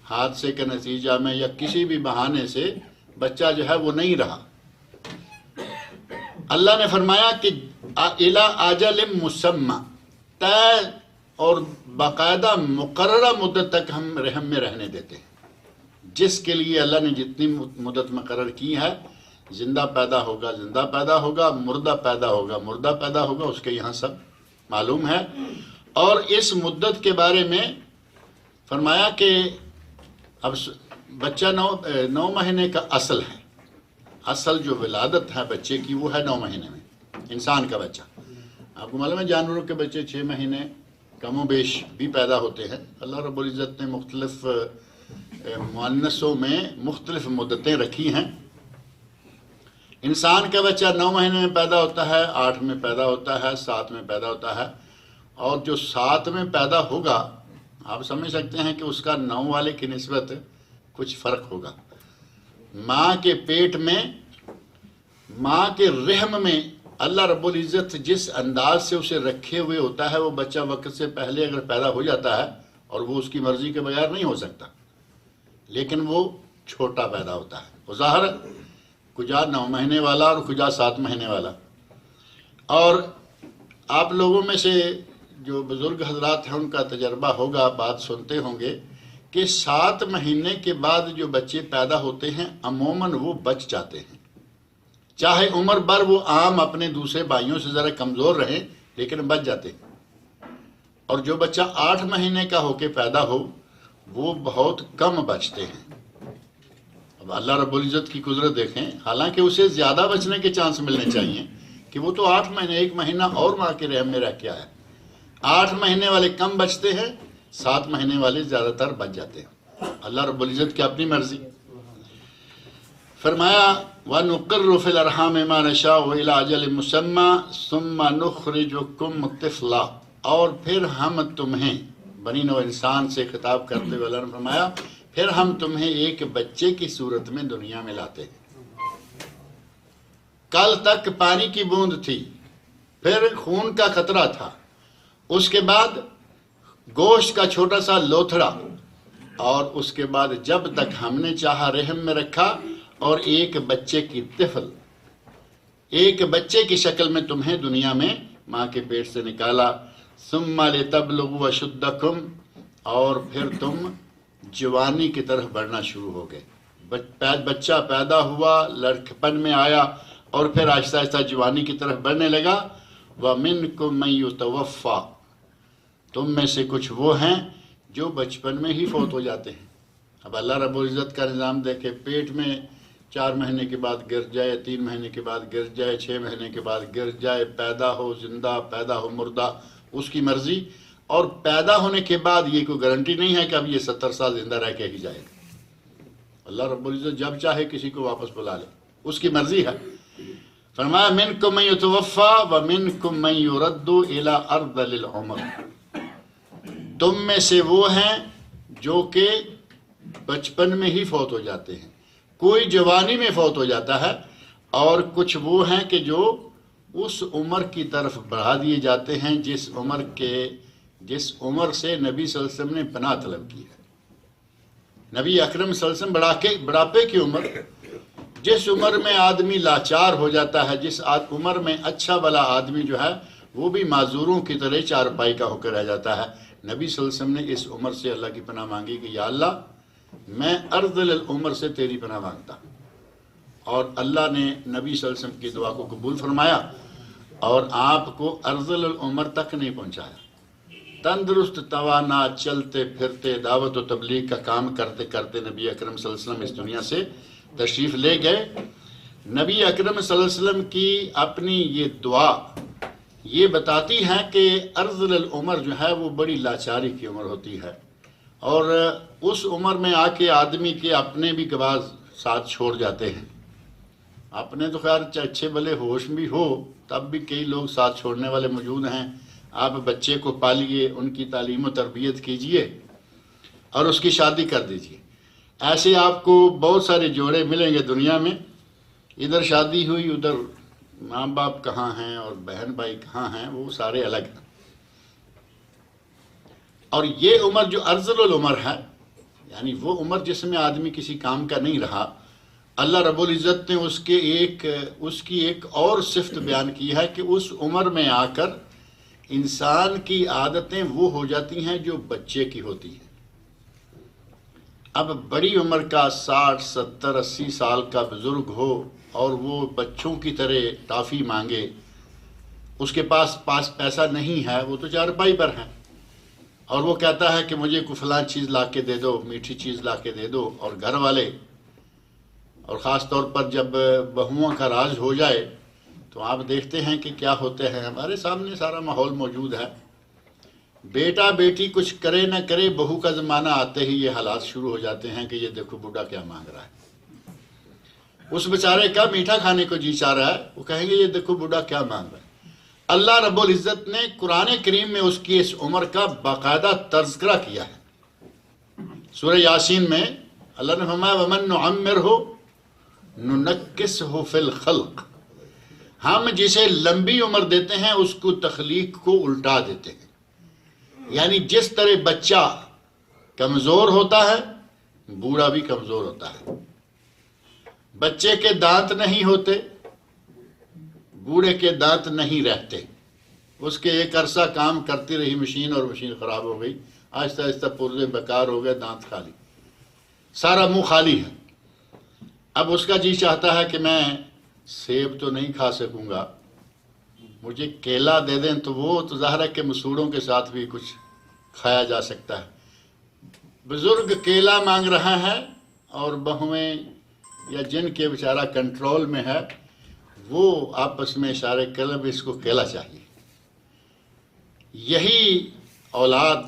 حادثے کے نتیجہ میں یا کسی بھی بہانے سے بچہ جو ہے وہ نہیں رہا۔ اللہ نے فرمایا کہ اِلیٰ اَجَلٍ مُّسَمًّى، طے اور باقاعدہ مقررہ مدت تک ہم رحم میں رہنے دیتے ہیں، جس کے لیے اللہ نے جتنی مدت مقرر کی ہے، زندہ پیدا ہوگا زندہ پیدا ہوگا، مردہ پیدا ہوگا مردہ پیدا ہوگا، اس کے یہاں سب معلوم ہے۔ اور اس مدت کے بارے میں فرمایا کہ اب بچہ 9 مہینے کا اصل ہے، اصل جو ولادت ہے بچے کی وہ ہے 9 مہینے میں، انسان کا بچہ۔ آپ کو معلوم ہے جانوروں کے بچے 6 مہینے کم و بیش بھی پیدا ہوتے ہیں۔ اللہ رب العزت نے مختلف مؤنثوں میں مختلف مدتیں رکھی ہیں۔ انسان کا بچہ 9 مہینے میں پیدا ہوتا ہے، 8 میں پیدا ہوتا ہے، 7 میں پیدا ہوتا ہے، اور جو 7 میں پیدا ہوگا آپ سمجھ سکتے ہیں کہ اس کا 9 والے کی نسبت کچھ فرق ہوگا۔ ماں کے پیٹ میں، ماں کے رحم میں اللہ رب العزت جس انداز سے اسے رکھے ہوئے ہوتا ہے، وہ بچہ وقت سے پہلے اگر پیدا ہو جاتا ہے اور وہ اس کی مرضی کے بغیر نہیں ہو سکتا، لیکن وہ چھوٹا پیدا ہوتا ہے، وہ ظاہر کجا 9 مہینے والا اور کجا 7 مہینے والا۔ اور آپ لوگوں میں سے جو بزرگ حضرات ہیں ان کا تجربہ ہوگا، بات سنتے ہوں گے کہ 7 مہینے کے بعد جو بچے پیدا ہوتے ہیں عموماً وہ بچ جاتے ہیں، چاہے عمر بھر وہ عام اپنے دوسرے بھائیوں سے ذرا کمزور رہیں لیکن بچ جاتے ہیں۔ اور جو بچہ 8 مہینے کا ہو کے پیدا ہو وہ بہت کم بچتے ہیں۔ اب اللہ رب العزت کی قدرت دیکھیں، حالانکہ اسے زیادہ بچنے کے چانس ملنے چاہیے کہ وہ تو 8 مہینے 1 مہینہ اور ماں کے رحم میں رہ کے آیا۔ 8 مہینے والے کم بچتے ہیں، 7 مہینے والے زیادہ تر بچ جاتے ہیں۔ اللہ رب العزت کی اپنی مرضی۔ فرمایا وَنُقِرُّ فِي الْأَرْحَامِ مَا نَشَاءُ إِلَىٰ أَجَلٍ مُّسَمًّى ثُمَّ نُخْرِجُكُمْ طِفْلًا، اور پھر ہم تمہیں، بنی نوع انسان سے خطاب کرتے ہوئے اللہ نے فرمایا پھر ہم تمہیں ایک بچے کی صورت میں دنیا میں لاتے ہیں۔ کل تک پانی کی بوند تھی، پھر خون کا قطرہ تھا، اس کے بعد گوشت کا چھوٹا سا لوتھڑا، اور اس کے بعد جب تک ہم نے چاہا رحم میں رکھا اور ایک بچے کی طفل، ایک بچے کی شکل میں تمہیں دنیا میں ماں کے پیٹ سے نکالا۔ ثم لتبلغوا اشدکم، اور پھر تم جوانی کی طرف بڑھنا شروع ہو گئے۔ بچہ پیدا ہوا، لڑکپن میں آیا اور پھر آہستہ آہستہ جوانی کی طرف بڑھنے لگا۔ وَمِنْكُمْ مَنْ يُتَوَفَّى، تم میں سے کچھ وہ ہیں جو بچپن میں ہی فوت ہو جاتے ہیں۔ اب اللہ رب العزت کا نظام دیکھے، پیٹ میں 4 مہینے کے بعد گر جائے، 3 مہینے کے بعد گر جائے، 6 مہینے کے بعد گر جائے، پیدا ہو زندہ، پیدا ہو مردہ، اس کی مرضی۔ اور پیدا ہونے کے بعد یہ کوئی گارنٹی نہیں ہے کہ اب یہ 70 سال زندہ رہ کے ہی جائے گا۔ اللہ رب العزت جب چاہے کسی کو واپس بلا لے، اس کی مرضی ہے۔ فرمایا مِنْكُمْ مَنْ يُتَوَفَّى وَمِنْكُمْ مَنْ يُرَدُّ إِلَىٰ أَرْذَلِ الْعُمُرِ، تم میں سے وہ ہیں جو کہ بچپن میں ہی فوت ہو جاتے ہیں، کوئی جوانی میں فوت ہو جاتا ہے، اور کچھ وہ ہیں کہ جو اس عمر کی طرف بڑھا دیے جاتے ہیں جس عمر سے نبی صلی اللہ علیہ وسلم نے پناہ طلب کی ہے۔ نبی اکرم صلی اللہ علیہ وسلم بڑھاپے کی عمر، جس عمر میں آدمی لاچار ہو جاتا ہے، جس عمر میں اچھا بلا آدمی جو ہے وہ بھی معذوروں کی طرح چارپائی کا ہو کر رہ جاتا ہے، نبی صلی اللہ علیہ وسلم نے اس عمر سے اللہ کی پناہ مانگی کہ یا اللہ میں ارذل العمر سے تیری پناہ مانگتا ہوں، اور اللہ نے نبی صلی اللہ علیہ وسلم کی دعا کو قبول فرمایا اور آپ کو ارذل العمر تک نہیں پہنچایا۔ تندرست توانا چلتے پھرتے دعوت و تبلیغ کا کام کرتے کرتے نبی اکرم صلی اللہ علیہ وسلم اس دنیا سے تشریف لے گئے۔ نبی اکرم صلی اللہ علیہ وسلم کی اپنی یہ دعا یہ بتاتی ہے کہ ارذل العمر جو ہے وہ بڑی لاچاری کی عمر ہوتی ہے، اور اس عمر میں آ کے آدمی کے اپنے بھی گواز ساتھ چھوڑ جاتے ہیں۔ اپنے تو خیر اچھے بھلے ہوش بھی ہو تب بھی کئی لوگ ساتھ چھوڑنے والے موجود ہیں۔ آپ بچے کو پالیے، ان کی تعلیم و تربیت کیجئے اور اس کی شادی کر دیجئے۔ ایسے آپ کو بہت سارے جوڑے ملیں گے دنیا میں، ادھر شادی ہوئی ادھر ماں باپ کہاں ہیں اور بہن بھائی کہاں ہیں، وہ سارے الگ ہیں۔ اور یہ عمر جو ارذل العمر ہے، یعنی وہ عمر جس میں آدمی کسی کام کا نہیں رہا، اللہ رب العزت نے اس کی ایک اور صفت بیان کی ہے کہ اس عمر میں آ کر انسان کی عادتیں وہ ہو جاتی ہیں جو بچے کی ہوتی ہیں۔ اب بڑی عمر کا 60 70 80 سال کا بزرگ ہو اور وہ بچوں کی طرح ٹافی مانگے، اس کے پاس پیسہ نہیں ہے، وہ تو چارپائی پر ہے، اور وہ کہتا ہے کہ مجھے کوئی فلاں چیز لا کے دے دو، میٹھی چیز لا کے دے دو، اور گھر والے اور خاص طور پر جب بہوؤں کا راز ہو جائے تو آپ دیکھتے ہیں کہ کیا ہوتے ہیں، ہمارے سامنے سارا ماحول موجود ہے، بیٹا بیٹی کچھ کرے نہ کرے، بہو کا زمانہ آتے ہی یہ حالات شروع ہو جاتے ہیں کہ یہ دیکھو بوڑھا کیا مانگ رہا ہے، اس بیچارے کا میٹھا کھانے کو جی چاہ رہا ہے، وہ کہیں گے یہ دیکھو بوڑھا کیا مانگ رہا ہے۔ اللہ رب العزت نے قرآن کریم میں اس کی اس عمر کا باقاعدہ تذکرہ کیا ہے۔ سورہ یاسین میں اللہ نے فرمایا وَمَن نُعَمِّرْهُ نُنَكِّسْهُ فِي الْخَلْقِ، ہم جسے لمبی عمر دیتے ہیں اس کو تخلیق کو الٹا دیتے ہیں، یعنی جس طرح بچہ کمزور ہوتا ہے بوڑھا بھی کمزور ہوتا ہے، بچے کے دانت نہیں ہوتے، بوڑھے کے دانت نہیں رہتے، اس کے ایک عرصہ کام کرتی رہی مشین اور مشین خراب ہو گئی، آہستہ آہستہ پرزے بیکار ہو گئے، دانت خالی، سارا منہ خالی ہے۔ اب اس کا جی چاہتا ہے کہ میں سیب تو نہیں کھا سکوں گا، مجھے کیلا دے دیں، تو وہ تو ظاہر ہے کہ مسوڑوں کے ساتھ بھی کچھ کھایا جا سکتا ہے۔ بزرگ کیلا مانگ رہا ہے اور بہویں یا جن کے بیچارہ کنٹرول میں ہے وہ آپس میں اشارے کلب اس کو کیلا چاہیے۔ یہی اولاد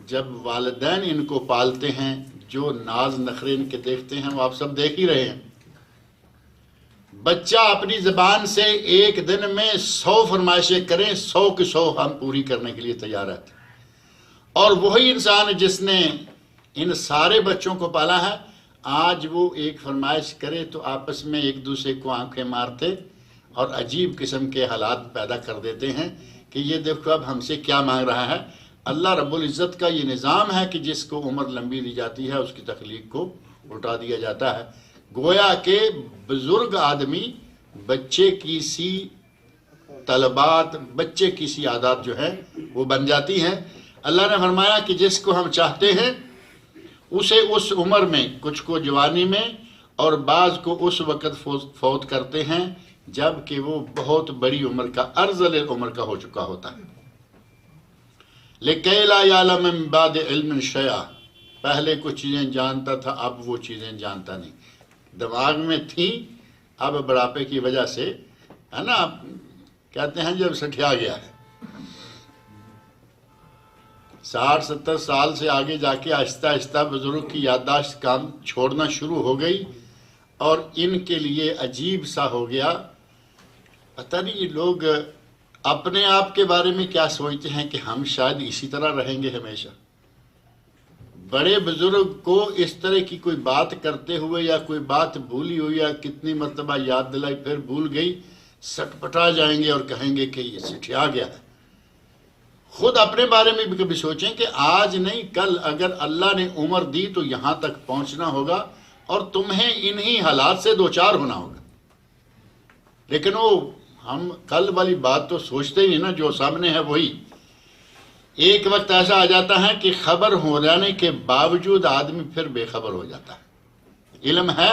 جب والدین ان کو پالتے ہیں، جو ناز نخرے ان کے دیکھتے ہیں وہ آپ سب دیکھ ہی رہے ہیں۔ بچہ اپنی زبان سے ایک دن میں 100 فرمائشیں کریں، 100 کی 100 ہم پوری کرنے کے لیے تیار ہیں، اور وہی انسان جس نے ان سارے بچوں کو پالا ہے آج وہ ایک فرمائش کرے تو آپس میں ایک دوسرے کو آنکھیں مارتے اور عجیب قسم کے حالات پیدا کر دیتے ہیں کہ یہ دیکھو اب ہم سے کیا مانگ رہا ہے۔ اللہ رب العزت کا یہ نظام ہے کہ جس کو عمر لمبی دی جاتی ہے اس کی تخلیق کو الٹا دیا جاتا ہے، گویا کہ بزرگ آدمی بچے کی سی طلبات، بچے کی سی عادات جو ہے وہ بن جاتی ہیں۔ اللہ نے فرمایا کہ جس کو ہم چاہتے ہیں اسے اس عمر میں، کچھ کو جوانی میں اور بعض کو اس وقت فوت کرتے ہیں جب کہ وہ بہت بڑی عمر کا، ارذل عمر کا ہو چکا ہوتا ہے۔ لِكَيْ لَا يَعْلَمَ مِن بَعْدِ عِلْمٍ شَيْئًا، پہلے کچھ چیزیں جانتا تھا اب وہ چیزیں جانتا نہیں، دماغ میں تھیں اب بڑھاپے کی وجہ سے، ہے نا، کہتے ہیں جب سٹھیا گیا ہے، 60-70 سال سے آگے جا کے آہستہ آہستہ بزرگ کی یادداشت کام چھوڑنا شروع ہو گئی، اور ان کے لیے عجیب سا ہو گیا، پتہ نہیں یہ لوگ اپنے آپ کے بارے میں کیا سوچتے ہیں کہ ہم شاید اسی طرح رہیں گے ہمیشہ۔ بڑے بزرگ کو اس طرح کی کوئی بات کرتے ہوئے یا کوئی بات بھولی ہوئی یا کتنی مرتبہ یاد دلائی پھر بھول گئی، سٹ پٹا جائیں گے اور کہیں گے کہ یہ سٹھیا گیا ہے۔ خود اپنے بارے میں بھی کبھی سوچیں کہ آج نہیں کل اگر اللہ نے عمر دی تو یہاں تک پہنچنا ہوگا اور تمہیں انہی حالات سے دوچار ہونا ہوگا، لیکن وہ ہم کل والی بات تو سوچتے ہی نہیں نا، جو سامنے ہے وہی۔ ایک وقت ایسا آ جاتا ہے کہ خبر ہو جانے کے باوجود آدمی پھر بے خبر ہو جاتا ہے، علم ہے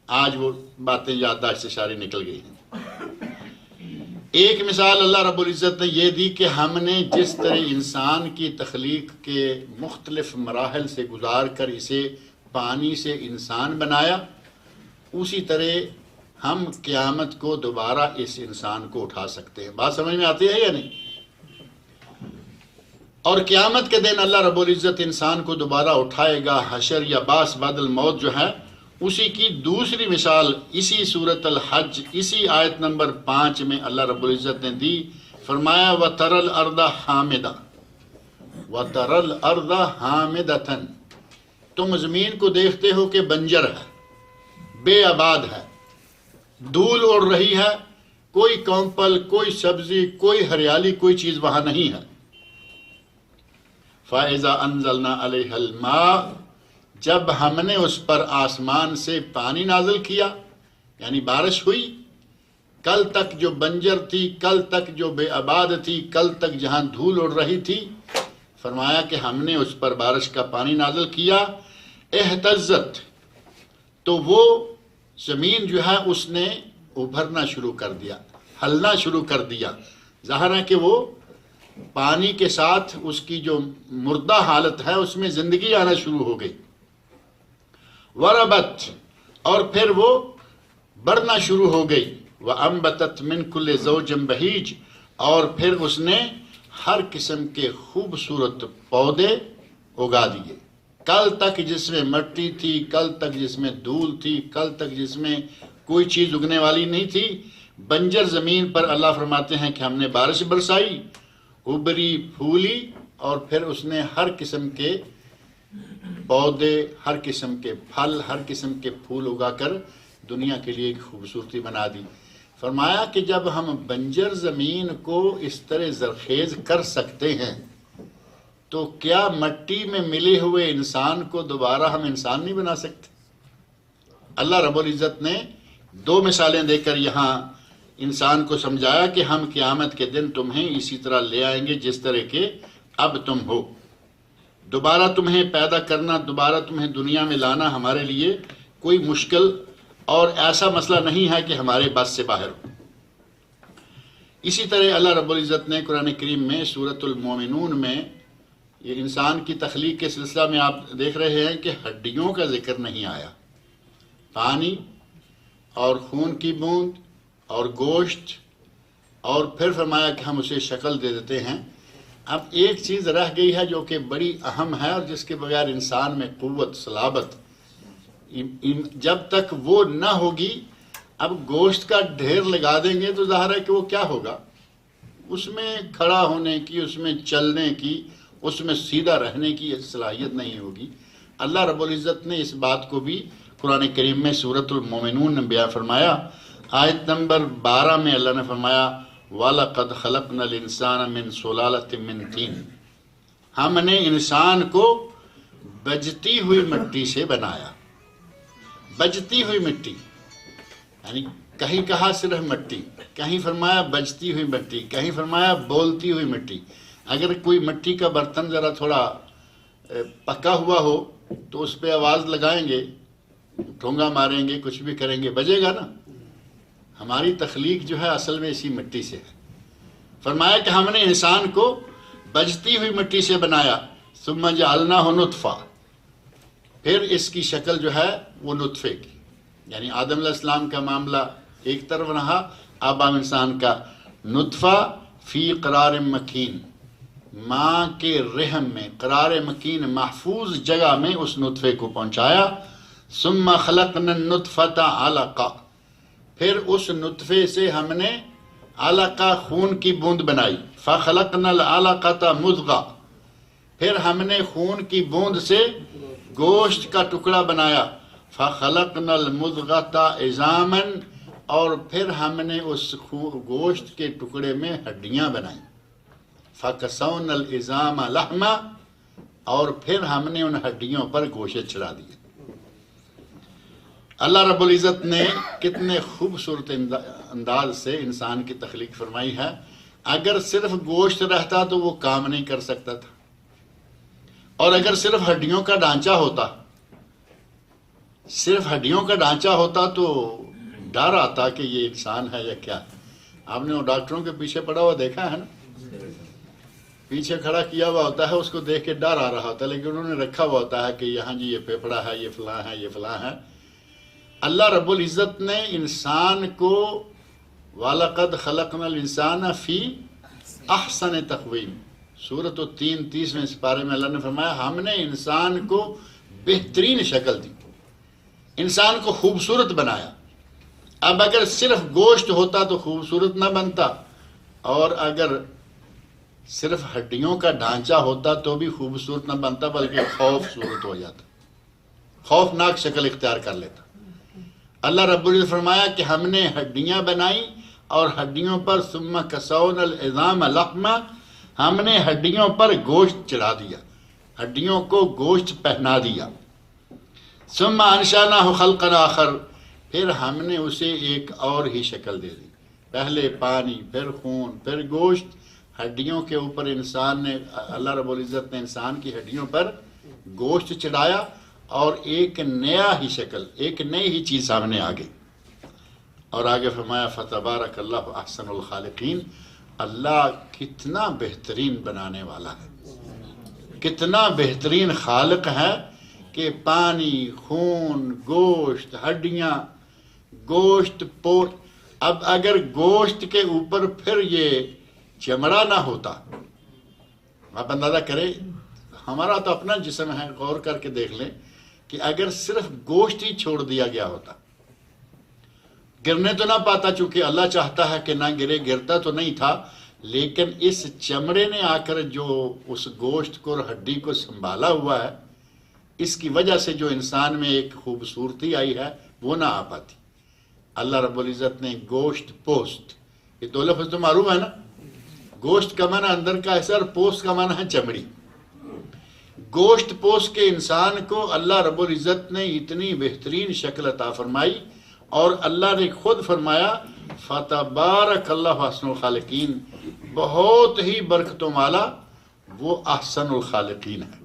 آج وہ باتیں یادداشت سے ساری نکل گئی ہیں۔ ایک مثال اللہ رب العزت نے یہ دی کہ ہم نے جس طرح انسان کی تخلیق کے مختلف مراحل سے گزار کر اسے پانی سے انسان بنایا، اسی طرح ہم قیامت کو دوبارہ اس انسان کو اٹھا سکتے ہیں۔ بات سمجھ میں آتی ہے یا نہیں؟ اور قیامت کے دن اللہ رب العزت انسان کو دوبارہ اٹھائے گا، حشر یا باس بعد الموت جو ہے اسی کی دوسری مثال اسی سورۃ الحج اسی آیت نمبر 5 میں اللہ رب العزت نے دی، فرمایا وَتَرَى الْأَرْضَ حَامِدَةً وَتَرَى الْأَرْضَ حَامِدَةً، تم زمین کو دیکھتے ہو کہ بنجر ہے، بے آباد ہے، دھول اڑ رہی ہے، کوئی کونپل، کوئی سبزی، کوئی ہریالی، کوئی چیز وہاں نہیں ہے۔ فَإِذَا أَنزَلْنَا عَلَيْهَا الْمَاءَ، جب ہم نے اس پر آسمان سے پانی نازل کیا، یعنی بارش ہوئی، کل تک جو بنجر تھی، کل تک جو بے آباد تھی، کل تک جہاں دھول اڑ رہی تھی، فرمایا کہ ہم نے اس پر بارش کا پانی نازل کیا، اہتزت، تو وہ زمین جو ہے اس نے ابھرنا شروع کر دیا، ہلنا شروع کر دیا۔ ظاہر ہے کہ وہ پانی کے ساتھ اس کی جو مردہ حالت ہے اس میں زندگی آنا شروع ہو گئی. وربت، اور پھر وہ بڑھنا شروع ہو گئی. وَأَنبَتَتْ مِنْ كُلِّ زَوْجٍ بَهِيجٍ، اور پھر اس نے ہر قسم کے خوبصورت پودے اگا دیے. کل تک جس میں مٹی تھی، کل تک جس میں دھول تھی، کل تک جس میں کوئی چیز اگنے والی نہیں تھی، بنجر زمین پر اللہ فرماتے ہیں کہ ہم نے بارش برسائی، ابری پھولی، اور پھر اس نے ہر قسم کے پودے، ہر قسم کے پھل، ہر قسم کے پھول اگا کر دنیا کے لیے ایک خوبصورتی بنا دی. فرمایا کہ جب ہم بنجر زمین کو اس طرح زرخیز کر سکتے ہیں تو کیا مٹی میں ملے ہوئے انسان کو دوبارہ ہم انسان نہیں بنا سکتے؟ اللہ رب العزت نے 2 مثالیں دے کر یہاں انسان کو سمجھایا کہ ہم قیامت کے دن تمہیں اسی طرح لے آئیں گے جس طرح کہ اب تم ہو. دوبارہ تمہیں پیدا کرنا، دوبارہ تمہیں دنیا میں لانا ہمارے لیے کوئی مشکل اور ایسا مسئلہ نہیں ہے کہ ہمارے بس سے باہر ہو. اسی طرح اللہ رب العزت نے قرآن کریم میں سورۃ المومنون میں یہ انسان کی تخلیق کے سلسلہ میں آپ دیکھ رہے ہیں کہ ہڈیوں کا ذکر نہیں آیا. پانی اور خون کی بوند اور گوشت، اور پھر فرمایا کہ ہم اسے شکل دے دیتے ہیں. اب ایک چیز رہ گئی ہے جو کہ بڑی اہم ہے اور جس کے بغیر انسان میں قوت، صلابت، جب تک وہ نہ ہوگی، اب گوشت کا ڈھیر لگا دیں گے تو ظاہر ہے کہ وہ کیا ہوگا، اس میں کھڑا ہونے کی، اس میں چلنے کی، اس میں سیدھا رہنے کی صلاحیت نہیں ہوگی. اللہ رب العزت نے اس بات کو بھی قرآن کریم میں سورۃ المومنون میں بیان فرمایا. آیت نمبر 12 میں اللہ نے فرمایا وَلَقَدْ خَلَقْنَا الْإِنسَانَ مِنْ سُلَالَةٍ مِّن طِينٍ، ہم نے انسان کو بجتی ہوئی مٹی سے بنایا. بجتی ہوئی مٹی یعنی کہیں کہا صرف مٹی، کہیں فرمایا بجتی ہوئی مٹی، کہیں فرمایا بولتی ہوئی مٹی. اگر کوئی مٹی کا برتن ذرا تھوڑا پکا ہوا ہو تو اس پہ آواز لگائیں گے، ٹھونگا ماریں گے، کچھ بھی کریں گے، بجے گا نا. ہماری تخلیق جو ہے اصل میں اسی مٹی سے ہے. فرمایا کہ ہم نے انسان کو بجتی ہوئی مٹی سے بنایا. ثم جعلناہ نطفہ، پھر اس کی شکل جو ہے وہ نطفے کی، یعنی آدم علیہ السلام کا معاملہ ایک طرف رہا، اب ہم انسان کا نطفہ فی قرار مکین، ماں کے رحم میں قرار مکین، محفوظ جگہ میں اس نطفے کو پہنچایا. ثم خلقنا النطفۃ علقہ، پھر اس نطفے سے ہم نے علقہ خون کی بوند بنائی. فخلقنا العلقۃ مضغہ، پھر ہم نے خون کی بوند سے گوشت کا ٹکڑا بنایا. فخلقنا المضغۃ عظاما، اور پھر ہم نے اس گوشت کے ٹکڑے میں ہڈیاں بنائیں. فکسونا العظام لحما، اور پھر ہم نے ان ہڈیوں پر گوشت چڑھا دیا. اللہ رب العزت نے کتنے خوبصورت انداز سے انسان کی تخلیق فرمائی ہے. اگر صرف گوشت رہتا تو وہ کام نہیں کر سکتا تھا، اور اگر صرف ہڈیوں کا ڈھانچہ ہوتا، صرف ہڈیوں کا ڈھانچہ ہوتا تو ڈر آتا کہ یہ انسان ہے یا کیا ہے. آپ نے وہ ڈاکٹروں کے پیچھے پڑا ہوا دیکھا ہے نا، پیچھے کھڑا کیا ہوا ہوتا ہے، اس کو دیکھ کے ڈر آ رہا ہوتا ہے، لیکن انہوں نے رکھا ہوا ہوتا ہے کہ یہاں جی یہ پھیپھڑا ہے، یہ فلاں ہے، یہ فلاں ہے. اللہ رب العزت نے انسان کو وَلَقَدْ خَلَقْنَا الْإِنسَانَ فِي أَحْسَنِ تَقْوِيمٍ، سورۃ 30 سپارے میں اللہ نے فرمایا ہم نے انسان کو بہترین شکل دی، انسان کو خوبصورت بنایا. اب اگر صرف گوشت ہوتا تو خوبصورت نہ بنتا، اور اگر صرف ہڈیوں کا ڈھانچہ ہوتا تو بھی خوبصورت نہ بنتا، بلکہ خوفصورت ہو جاتا، خوفناک شکل اختیار کر لیتا. اللہ رب العزت فرمایا کہ ہم نے ہڈیاں بنائیں اور ہڈیوں پر ثم کسونا العظام لحما، ہم نے ہڈیوں پر گوشت چڑھا دیا، ہڈیوں کو گوشت پہنا دیا. ثم انشأناہ خلقا آخر، پھر ہم نے اسے ایک اور ہی شکل دے دی. پہلے پانی، پھر خون، پھر گوشت، ہڈیوں کے اوپر انسان نے، اللہ رب العزت نے انسان کی ہڈیوں پر گوشت چڑھایا، اور ایک نیا ہی شکل، ایک نئی ہی چیز سامنے آ گئی. اور آگے فرمایا فتبارک اللہ احسن الخالقین، اللہ کتنا بہترین بنانے والا ہے، کتنا بہترین خالق ہے کہ پانی، خون، گوشت، ہڈیاں، گوشت اب اگر گوشت کے اوپر پھر یہ چمڑا نہ ہوتا، آپ اندازہ کریں، ہمارا تو اپنا جسم ہے، غور کر کے دیکھ لیں کہ اگر صرف گوشت ہی چھوڑ دیا گیا ہوتا، گرنے تو نہ پاتا، چونکہ اللہ چاہتا ہے کہ نہ گرے، گرتا تو نہیں تھا، لیکن اس چمڑے نے آ کر جو اس گوشت کو اور ہڈی کو سنبھالا ہوا ہے، اس کی وجہ سے جو انسان میں ایک خوبصورتی آئی ہے وہ نہ آ پاتی۔ اللہ رب العزت نے گوشت پوست، یہ دو لفظ تو معروف ہے نا، گوشت کا معنی اندر کا حصہ اور پوست کا معنی ہے چمڑی۔ گوشت پوست کے انسان کو اللہ رب العزت نے اتنی بہترین شکل عطا فرمائی، اور اللہ نے خود فرمایا فتبارک اللہ احسن الخالقین، بہت ہی برکتوں والا وہ احسن الخالقین ہے۔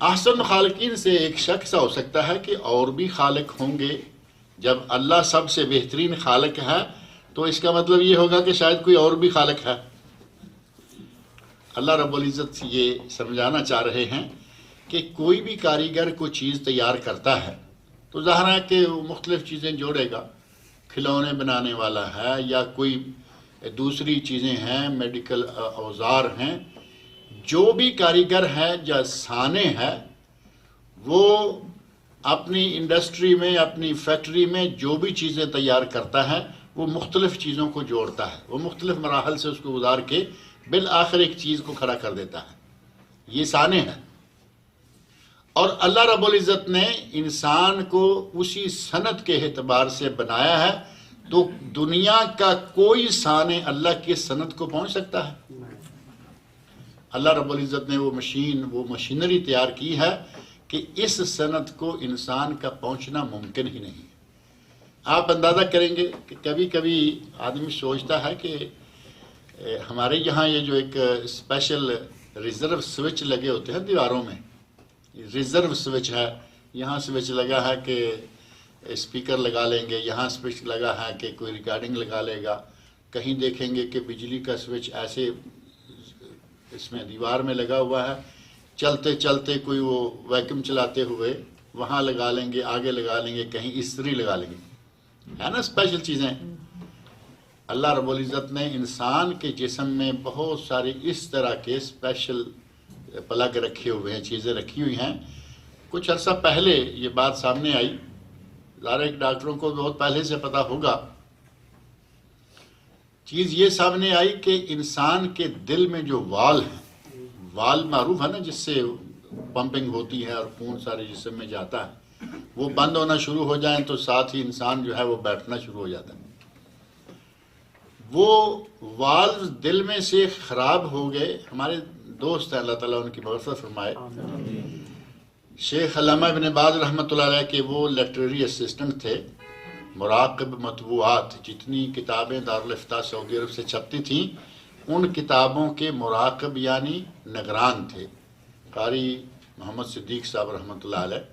احسن الخالقین سے ایک شک سا ہو سکتا ہے کہ اور بھی خالق ہوں گے، جب اللہ سب سے بہترین خالق ہے تو اس کا مطلب یہ ہوگا کہ شاید کوئی اور بھی خالق ہے۔ اللہ رب العزت یہ سمجھانا چاہ رہے ہیں کہ کوئی بھی کاریگر کوئی چیز تیار کرتا ہے تو ظاہر ہے کہ وہ مختلف چیزیں جوڑے گا، کھلونے بنانے والا ہے یا کوئی دوسری چیزیں ہیں، میڈیکل اوزار ہیں، جو بھی کاریگر ہے یا صانع ہے، وہ اپنی انڈسٹری میں، اپنی فیکٹری میں جو بھی چیزیں تیار کرتا ہے وہ مختلف چیزوں کو جوڑتا ہے، وہ مختلف مراحل سے اس کو گزار کے بالآخر ایک چیز کو کھڑا کر دیتا ہے، یہ صانع ہے۔ اور اللہ رب العزت نے انسان کو اسی صنعت کے اعتبار سے بنایا ہے، تو دنیا کا کوئی صانع اللہ کی صنعت کو پہنچ سکتا ہے؟ اللہ رب العزت نے وہ مشینری تیار کی ہے کہ اس صنعت کو انسان کا پہنچنا ممکن ہی نہیں۔ آپ اندازہ کریں گے کہ کبھی کبھی آدمی سوچتا ہے کہ ہمارے یہاں یہ جو ایک اسپیشل ریزرو سوئچ لگے ہوتے ہیں دیواروں میں، ریزرو سوئچ ہے، یہاں سوئچ لگا ہے کہ اسپیکر لگا لیں گے، یہاں سوئچ لگا ہے کہ کوئی ریکارڈنگ لگا لے گا، کہیں دیکھیں گے کہ بجلی کا سوئچ ایسے اس میں دیوار میں لگا ہوا ہے، چلتے چلتے کوئی وہ ویکیوم چلاتے ہوئے وہاں لگا لیں گے، آگے لگا لیں گے، کہیں استری لگا لیں گے، ہے نا اسپیشل چیزیں۔ اللہ رب العزت نے انسان کے جسم میں بہت ساری اس طرح کے اسپیشل پلگ رکھے ہوئے ہیں، چیزیں رکھی ہوئی ہیں۔ کچھ عرصہ پہلے یہ بات سامنے آئی، ظاہر ایک ڈاکٹروں کو بہت پہلے سے پتا ہوگا، چیز یہ سامنے آئی کہ انسان کے دل میں جو وال ہیں، وال معروف ہے نا جس سے پمپنگ ہوتی ہے اور خون سارے جسم میں جاتا ہے، وہ بند ہونا شروع ہو جائیں تو ساتھ ہی انسان جو ہے وہ بیٹھنا شروع ہو جاتا ہے۔ وہ والز دل میں سے خراب ہو گئے۔ ہمارے دوست ہیں، اللہ تعالیٰ ان کی مغفرت فرمائے، شیخ علامہ ابن باز رحمۃ اللہ علیہ کے وہ لیٹریری اسسٹنٹ تھے، مراقب مطبوعات، جتنی کتابیں دارالفتاح سعودی عرب سے چھپتی تھیں ان کتابوں کے مراقب یعنی نگران تھے، قاری محمد صدیق صاحب رحمۃ اللہ علیہ۔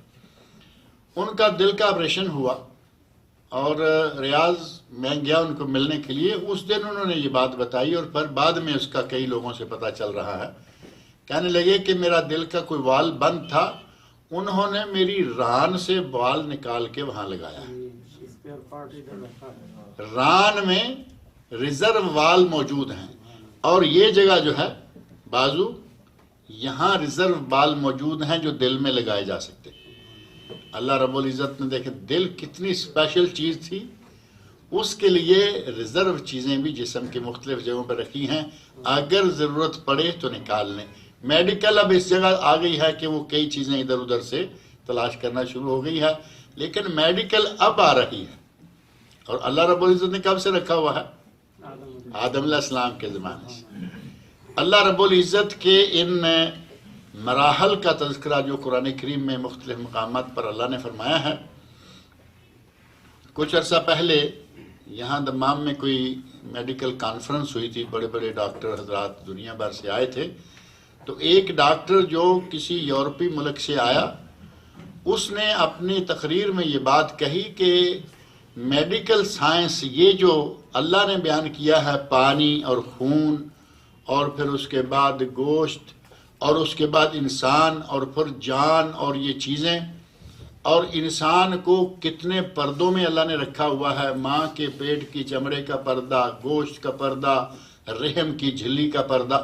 ان کا دل کا آپریشن ہوا اور ریاض میں گیا ان کو ملنے کے لیے، اس دن انہوں نے یہ بات بتائی اور پھر بعد میں اس کا کئی لوگوں سے پتہ چل رہا ہے۔ کہنے لگے کہ میرا دل کا کوئی وال بند تھا، انہوں نے میری ران سے وال نکال کے وہاں لگایا ہے۔ ران میں ریزرو وال موجود ہیں، اور یہ جگہ جو ہے بازو، یہاں ریزرو وال موجود ہیں جو دل میں لگائے جا سکتے۔ اللہ رب العزت نے دیکھیں دل کتنی اسپیشل چیز تھی، اس کے لیے ریزرو چیزیں بھی جسم کے مختلف جگہوں پر رکھی ہیں، اگر ضرورت پڑے تو نکال لیں۔ میڈیکل اب اس جگہ آ گئی ہے کہ وہ کئی چیزیں ادھر ادھر سے تلاش کرنا شروع ہو گئی ہے، لیکن میڈیکل اب آ رہی ہے، اور اللہ رب العزت نے کب سے رکھا ہوا ہے؟ آدم علیہ السلام کے زمانے سے۔ اللہ رب العزت کے ان مراحل کا تذکرہ جو قرآن کریم میں مختلف مقامات پر اللہ نے فرمایا ہے۔ کچھ عرصہ پہلے یہاں دمام میں کوئی میڈیکل کانفرنس ہوئی تھی، بڑے بڑے ڈاکٹر حضرات دنیا بھر سے آئے تھے، تو ایک ڈاکٹر جو کسی یورپی ملک سے آیا، اس نے اپنی تقریر میں یہ بات کہی کہ میڈیکل سائنس یہ جو اللہ نے بیان کیا ہے، پانی اور خون اور پھر اس کے بعد گوشت اور اس کے بعد انسان اور پھر جان اور یہ چیزیں، اور انسان کو کتنے پردوں میں اللہ نے رکھا ہوا ہے، ماں کے پیٹ کی چمڑے کا پردہ، گوشت کا پردہ، رحم کی جھلی کا پردہ،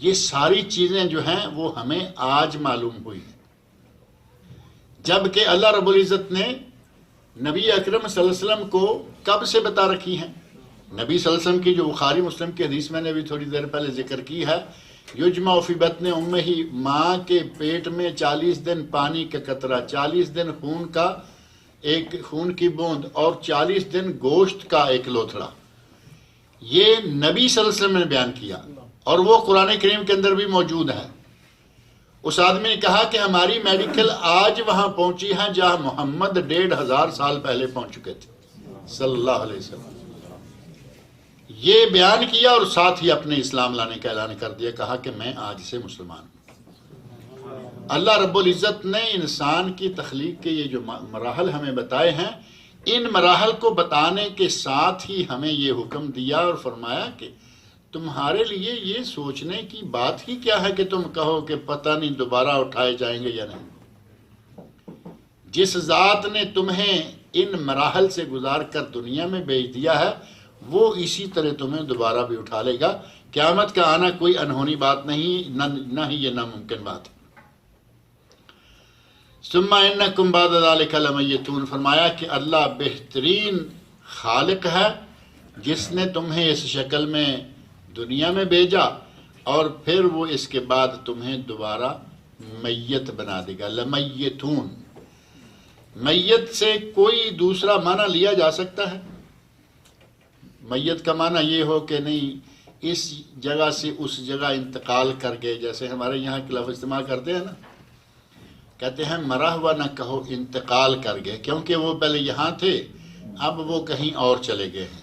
یہ ساری چیزیں جو ہیں وہ ہمیں آج معلوم ہوئی ہیں، جبکہ اللہ رب العزت نے نبی اکرم صلی اللہ علیہ وسلم کو کب سے بتا رکھی ہیں۔ نبی صلی اللہ علیہ وسلم کی جو بخاری مسلم کی حدیث میں نے بھی تھوڑی دیر پہلے ذکر کی ہے، یجمع فی بطن امہ، ماں کے پیٹ میں 40 دن پانی کا قطرہ، 40 دن خون کی بوند اور 40 دن گوشت کا ایک لوتھڑا، یہ نبی صلی اللہ علیہ وسلم نے بیان کیا اور وہ قرآن کریم کے اندر بھی موجود ہے۔ اس آدمی نے کہا کہ ہماری میڈیکل آج وہاں پہنچی ہے جہاں محمد 1500 سال پہلے پہنچ چکے تھے صلی اللہ علیہ وسلم۔ یہ بیان کیا اور ساتھ ہی اپنے اسلام لانے کا اعلان کر دیا، کہا کہ میں آج سے مسلمان ہوں۔ اللہ رب العزت نے انسان کی تخلیق کے یہ جو مراحل ہمیں بتائے ہیں، ان مراحل کو بتانے کے ساتھ ہی ہمیں یہ حکم دیا اور فرمایا کہ تمہارے لیے یہ سوچنے کی بات ہی کیا ہے کہ تم کہو کہ پتہ نہیں دوبارہ اٹھائے جائیں گے یا نہیں۔ جس ذات نے تمہیں ان مراحل سے گزار کر دنیا میں بھیج دیا ہے، وہ اسی طرح تمہیں دوبارہ بھی اٹھا لے گا۔ قیامت کا آنا کوئی انہونی بات نہیں، نہ ہی یہ ناممکن بات ہے۔ ثم انکم بعد ذلک لمیتون، فرمایا کہ اللہ بہترین خالق ہے جس نے تمہیں اس شکل میں دنیا میں بھیجا اور پھر وہ اس کے بعد تمہیں دوبارہ میت بنا دے گا۔ لمیتون، میت سے کوئی دوسرا معنی لیا جا سکتا ہے؟ میت کا معنی یہ ہو کہ نہیں اس جگہ سے اس جگہ انتقال کر گئے، جیسے ہمارے یہاں کے لفظ استعمال کرتے ہیں نا، کہتے ہیں مرا ہوا نہ کہو، انتقال کر گئے، کیونکہ وہ پہلے یہاں تھے اب وہ کہیں اور چلے گئے ہیں۔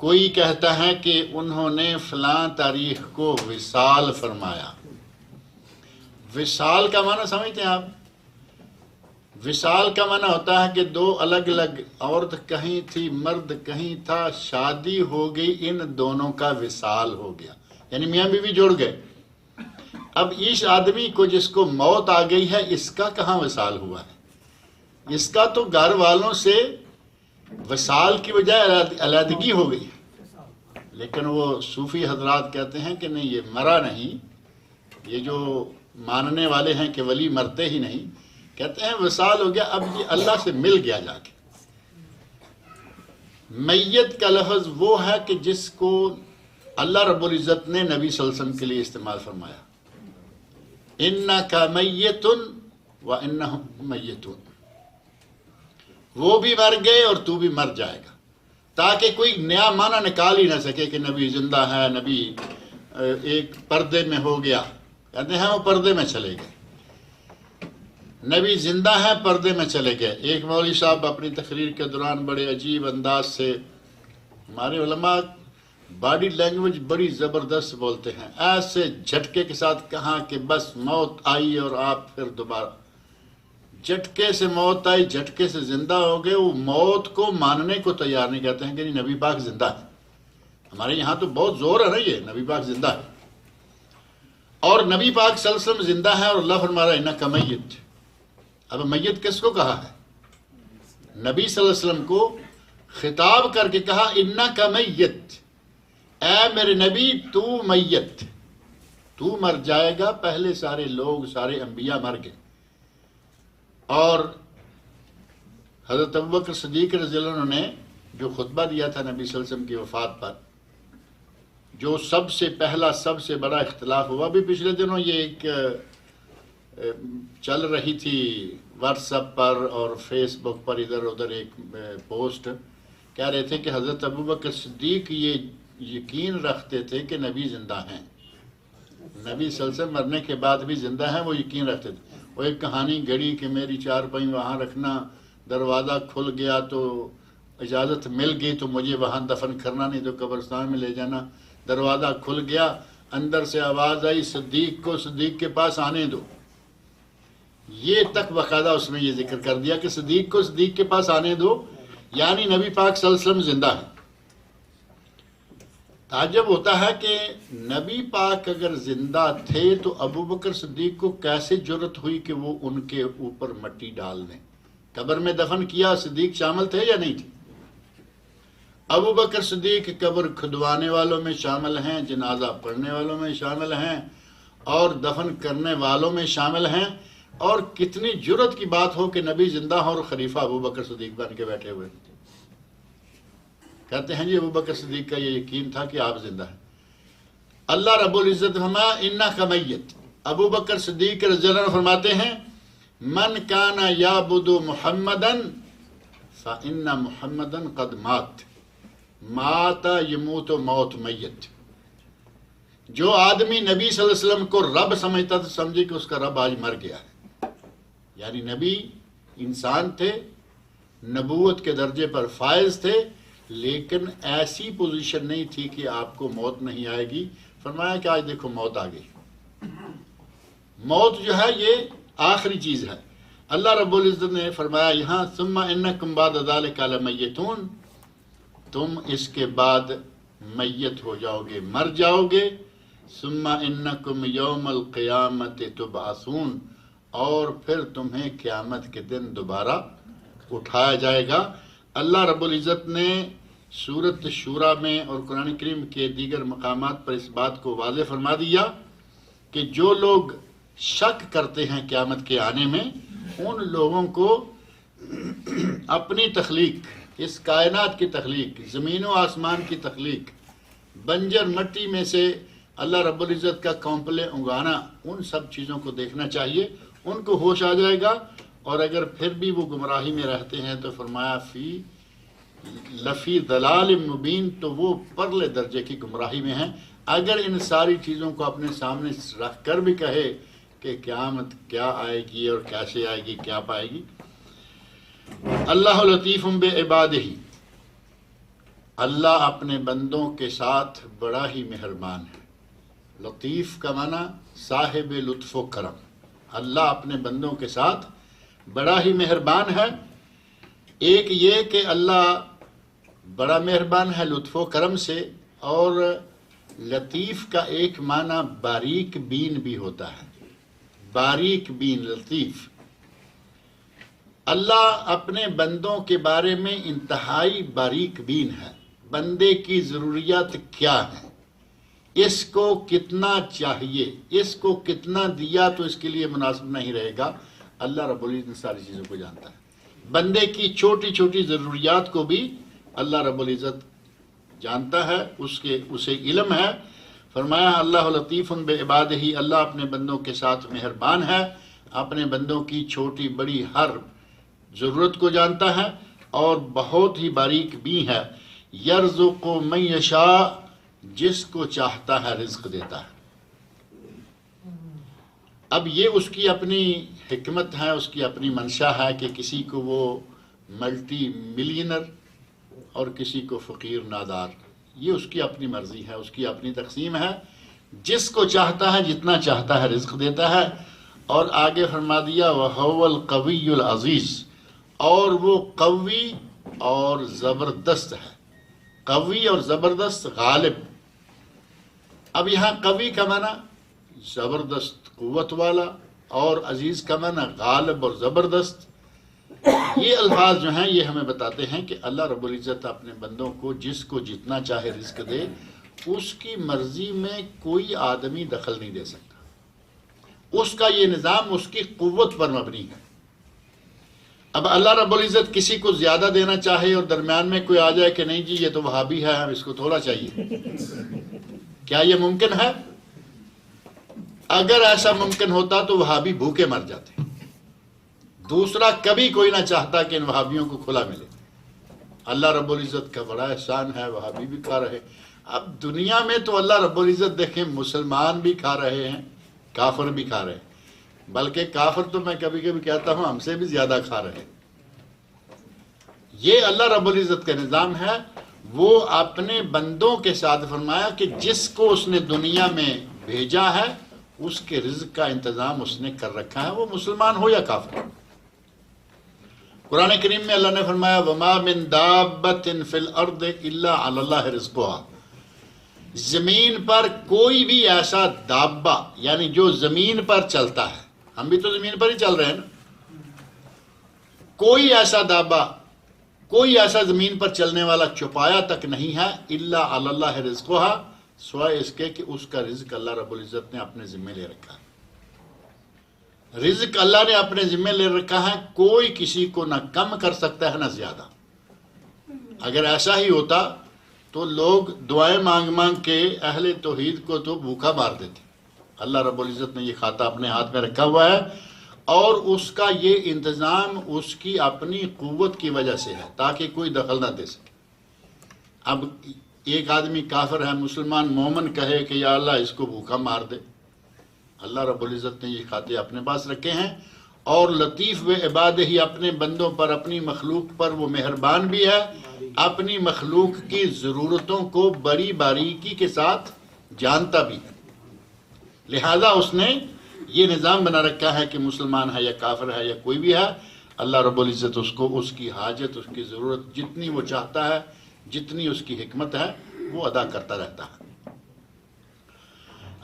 کوئی کہتا ہے کہ انہوں نے فلاں تاریخ کو وصال فرمایا۔ وصال کا معنی سمجھتے ہیں آپ؟ وصال کا معنی ہوتا ہے کہ دو الگ الگ، عورت کہیں تھی مرد کہیں تھا، شادی ہو گئی، ان دونوں کا وصال ہو گیا، یعنی میاں بیوی جڑ گئے۔ اب اس آدمی کو جس کو موت آ گئی ہے، اس کا کہاں وصال ہوا ہے؟ اس کا تو گھر والوں سے وصال کی بجائے علیحدگی ہو گئی، لیکن وہ صوفی حضرات کہتے ہیں کہ نہیں، یہ مرا نہیں، یہ جو ماننے والے ہیں کہ ولی مرتے ہی نہیں، کہتے ہیں وصال ہو گیا، اب یہ اللہ سے مل گیا جا کے۔ میت کا لفظ وہ ہے کہ جس کو اللہ رب العزت نے نبی صلی اللہ علیہ وسلم کے لیے استعمال فرمایا، اِنَّكَ مَيِّتٌ وَإِنَّهُمْ مَيِّتُونَ، وہ بھی مر گئے اور تو بھی مر جائے گا، تاکہ کوئی نیا معنی نکال ہی نہ سکے کہ نبی زندہ ہے، نبی ایک پردے میں ہو گیا، کہتے ہیں وہ پردے میں چلے گئے، نبی زندہ ہے پردے میں چلے گئے۔ ایک مولوی صاحب اپنی تقریر کے دوران بڑے عجیب انداز سے، ہمارے علماء باڈی لینگویج بڑی زبردست بولتے ہیں، ایسے جھٹکے کے ساتھ کہا کہ بس موت آئی اور آپ پھر دوبارہ، جھٹکے سے موت آئی، جھٹکے سے زندہ ہو گئے، وہ موت کو ماننے کو تیار نہیں، کہتے ہیں کہ نہیں نبی پاک زندہ ہے۔ ہمارے یہاں تو بہت زور ہے نا، یہ نبی پاک زندہ ہے، اور نبی پاک صلی اللہ علیہ وسلم زندہ ہے، اور اللہ فرما رہا ہے انک میت۔ اب میت کس کو کہا ہے؟ نبی صلی اللہ علیہ وسلم کو خطاب کر کے کہا انک میت، اے میرے نبی تو میت، تو مر جائے گا، پہلے سارے لوگ سارے انبیاء مر گئے۔ اور حضرت ابوبکر صدیق رضی اللہ عنہ نے جو خطبہ دیا تھا نبی صلی اللہ علیہ وسلم کی وفات پر، جو سب سے پہلا سب سے بڑا اختلاف ہوا، بھی پچھلے دنوں یہ ایک چل رہی تھی واٹس ایپ پر اور فیس بک پر ادھر ادھر ایک پوسٹ، کہہ رہے تھے کہ حضرت ابوبکر صدیق یہ یقین رکھتے تھے کہ نبی زندہ ہیں، نبی صلی اللہ علیہ وسلم مرنے کے بعد بھی زندہ ہیں، وہ یقین رکھتے تھے۔ وہ ایک کہانی گڑی کہ میری چارپائی وہاں رکھنا، دروازہ کھل گیا تو اجازت مل گئی تو مجھے وہاں دفن کرنا، نہیں تو قبرستان میں لے جانا، دروازہ کھل گیا، اندر سے آواز آئی صدیق کو صدیق کے پاس آنے دو، یہ تک باقاعدہ اس میں یہ ذکر کر دیا کہ صدیق کو صدیق کے پاس آنے دو، یعنی نبی پاک صلی اللہ علیہ وسلم زندہ ہیں۔ تعجب ہوتا ہے کہ نبی پاک اگر زندہ تھے تو ابو بکر صدیق کو کیسے جرأت ہوئی کہ وہ ان کے اوپر مٹی ڈال دیں؟ قبر میں دفن کیا صدیق شامل تھے یا نہیں تھے؟ ابو بکر صدیق قبر کھدوانے والوں میں شامل ہیں، جنازہ پڑھنے والوں میں شامل ہیں، اور دفن کرنے والوں میں شامل ہیں، اور کتنی جرأت کی بات ہو کہ نبی زندہ ہوں اور خلیفہ ابو بکر صدیق بن کے بیٹھے ہوئے۔ کہتے ہیں جی ابو بکر صدیق کا یہ یقین تھا کہ آپ زندہ ہیں۔ اللہ رب العزت فرمایا انک میت، ابو بکر صدیق رضی اللہ عنہ فرماتے ہیں من کان یعبد محمدا فإن محمدا قد مات، مات یموت موت میت۔ جو آدمی نبی صلی اللہ علیہ وسلم کو رب سمجھتا تو سمجھے کہ اس کا رب آج مر گیا ہے۔ یعنی نبی انسان تھے، نبوت کے درجے پر فائز تھے، لیکن ایسی پوزیشن نہیں تھی کہ آپ کو موت نہیں آئے گی۔ فرمایا کہ آج دیکھو موت آ گئی۔ موت جو ہے یہ آخری چیز ہے۔ اللہ رب العزت نے فرمایا یہاں ثم انکم بعد ذلک لمیتون، تم اس کے بعد میت ہو جاؤ گے، مر جاؤ گے۔ ثم انکم یوم القیامت تبعثون، اور پھر تمہیں قیامت کے دن دوبارہ اٹھایا جائے گا۔ اللہ رب العزت نے سورۃ شورا میں اور قرآن کریم کے دیگر مقامات پر اس بات کو واضح فرما دیا کہ جو لوگ شک کرتے ہیں قیامت کے آنے میں، ان لوگوں کو اپنی تخلیق، اس کائنات کی تخلیق، زمین و آسمان کی تخلیق، بنجر مٹی میں سے اللہ رب العزت کا کونپلے اگانا، ان سب چیزوں کو دیکھنا چاہیے، ان کو ہوش آ جائے گا۔ اور اگر پھر بھی وہ گمراہی میں رہتے ہیں تو فرمایا لفی ضلال مبین، تو وہ پرلے درجے کی گمراہی میں ہیں۔ اگر ان ساری چیزوں کو اپنے سامنے رکھ کر بھی کہے کہ قیامت کیا آئے گی اور کیسے آئے گی، کیا پائے گی۔ اللہ لطیف بعبادہ، اللہ اپنے بندوں کے ساتھ بڑا ہی مہربان ہے۔ لطیف کا معنی صاحب لطف و کرم، اللہ اپنے بندوں کے ساتھ بڑا ہی مہربان ہے۔ ایک یہ کہ اللہ بڑا مہربان ہے لطف و کرم سے، اور لطیف کا ایک معنی باریک بین بھی ہوتا ہے، باریک بین، لطیف۔ اللہ اپنے بندوں کے بارے میں انتہائی باریک بین ہے۔ بندے کی ضروریات کیا ہیں، اس کو کتنا چاہیے، اس کو کتنا دیا تو اس کے لیے مناسب نہیں رہے گا، اللہ رب العزت ان ساری چیزوں کو جانتا ہے۔ بندے کی چھوٹی چھوٹی ضروریات کو بھی اللہ رب العزت جانتا ہے، اسے علم ہے۔ فرمایا اللہ لطیف بعبادہ، اللہ اپنے بندوں کے ساتھ مہربان ہے، اپنے بندوں کی چھوٹی بڑی ہر ضرورت کو جانتا ہے، اور بہت ہی باریک بھی ہے۔ یرزق من یشاء، جس کو چاہتا ہے رزق دیتا ہے۔ اب یہ اس کی اپنی حکمت ہے، اس کی اپنی منشا ہے کہ کسی کو وہ ملٹی ملینر اور کسی کو فقیر نادار، یہ اس کی اپنی مرضی ہے، اس کی اپنی تقسیم ہے۔ جس کو چاہتا ہے جتنا چاہتا ہے رزق دیتا ہے۔ اور آگے فرما دیا وَهُوَ الْقَوِيُّ الْعَزِيزُ، اور وہ قوی اور زبردست ہے۔ قوی اور زبردست، غالب۔ اب یہاں قوی کا معنی زبردست قوت والا، اور عزیز کا معنی غالب اور زبردست۔ یہ الفاظ جو ہیں یہ ہمیں بتاتے ہیں کہ اللہ رب العزت اپنے بندوں کو جس کو جتنا چاہے رزق دے، اس کی مرضی میں کوئی آدمی دخل نہیں دے سکتا۔ اس کا یہ نظام اس کی قوت پر مبنی ہے۔ اب اللہ رب العزت کسی کو زیادہ دینا چاہے اور درمیان میں کوئی آ جائے کہ نہیں جی یہ تو وہابی ہے، ہم اس کو تھوڑا چاہیے، کیا یہ ممکن ہے؟ اگر ایسا ممکن ہوتا تو وہابی بھوکے مر جاتے۔ دوسرا، کبھی کوئی نہ چاہتا کہ ان وہابیوں کو کھلا ملے۔ اللہ رب العزت کا بڑا احسان ہے، وہابی بھی کھا رہے۔ اب دنیا میں تو اللہ رب العزت دیکھیں مسلمان بھی کھا رہے ہیں، کافر بھی کھا رہے ہیں، بلکہ کافر تو میں کبھی کبھی کہتا ہوں ہم سے بھی زیادہ کھا رہے ہیں۔ یہ اللہ رب العزت کا نظام ہے۔ وہ اپنے بندوں کے ساتھ فرمایا کہ جس کو اس نے دنیا میں بھیجا ہے اس کے رزق کا انتظام اس نے کر رکھا ہے، وہ مسلمان ہو یا کافر۔ قرآن کریم میں اللہ نے فرمایا وما من دابۃ فی الارض الا علی اللہ رزقها، زمین پر کوئی بھی ایسا دابہ یعنی جو زمین پر چلتا ہے، ہم بھی تو زمین پر ہی چل رہے ہیں نا، کوئی ایسا دابہ، کوئی ایسا زمین پر چلنے والا چوپایا تک نہیں ہے الا علی اللہ رزقها، سوائے اس کے کہ اس کا رزق اللہ رب العزت نے اپنے ذمہ لے رکھا ہے۔ رزق اللہ نے اپنے ذمہ لے رکھا ہے، کوئی کسی کو نہ کم کر سکتا ہے نہ زیادہ۔ اگر ایسا ہی ہوتا تو لوگ دعائیں مانگ مانگ کے اہل توحید کو تو بھوکا مار دیتے۔ اللہ رب العزت نے یہ کھاتا اپنے ہاتھ میں رکھا ہوا ہے، اور اس کا یہ انتظام اس کی اپنی قوت کی وجہ سے ہے تاکہ کوئی دخل نہ دے سکے۔ اب ایک آدمی کافر ہے، مسلمان مومن کہے کہ یا اللہ اس کو بھوکا مار دے، اللہ رب العزت نے یہ کھاتے اپنے پاس رکھے ہیں، اور لطیف و عباد ہی اپنے بندوں پر، اپنی مخلوق پر وہ مہربان بھی ہے، اپنی مخلوق کی ضرورتوں کو بڑی باریکی کے ساتھ جانتا بھی ہے، لہذا اس نے یہ نظام بنا رکھا ہے کہ مسلمان ہے یا کافر ہے یا کوئی بھی ہے، اللہ رب العزت اس کو اس کی حاجت، اس کی ضرورت جتنی وہ چاہتا ہے، جتنی اس کی حکمت ہے وہ ادا کرتا رہتا ہے۔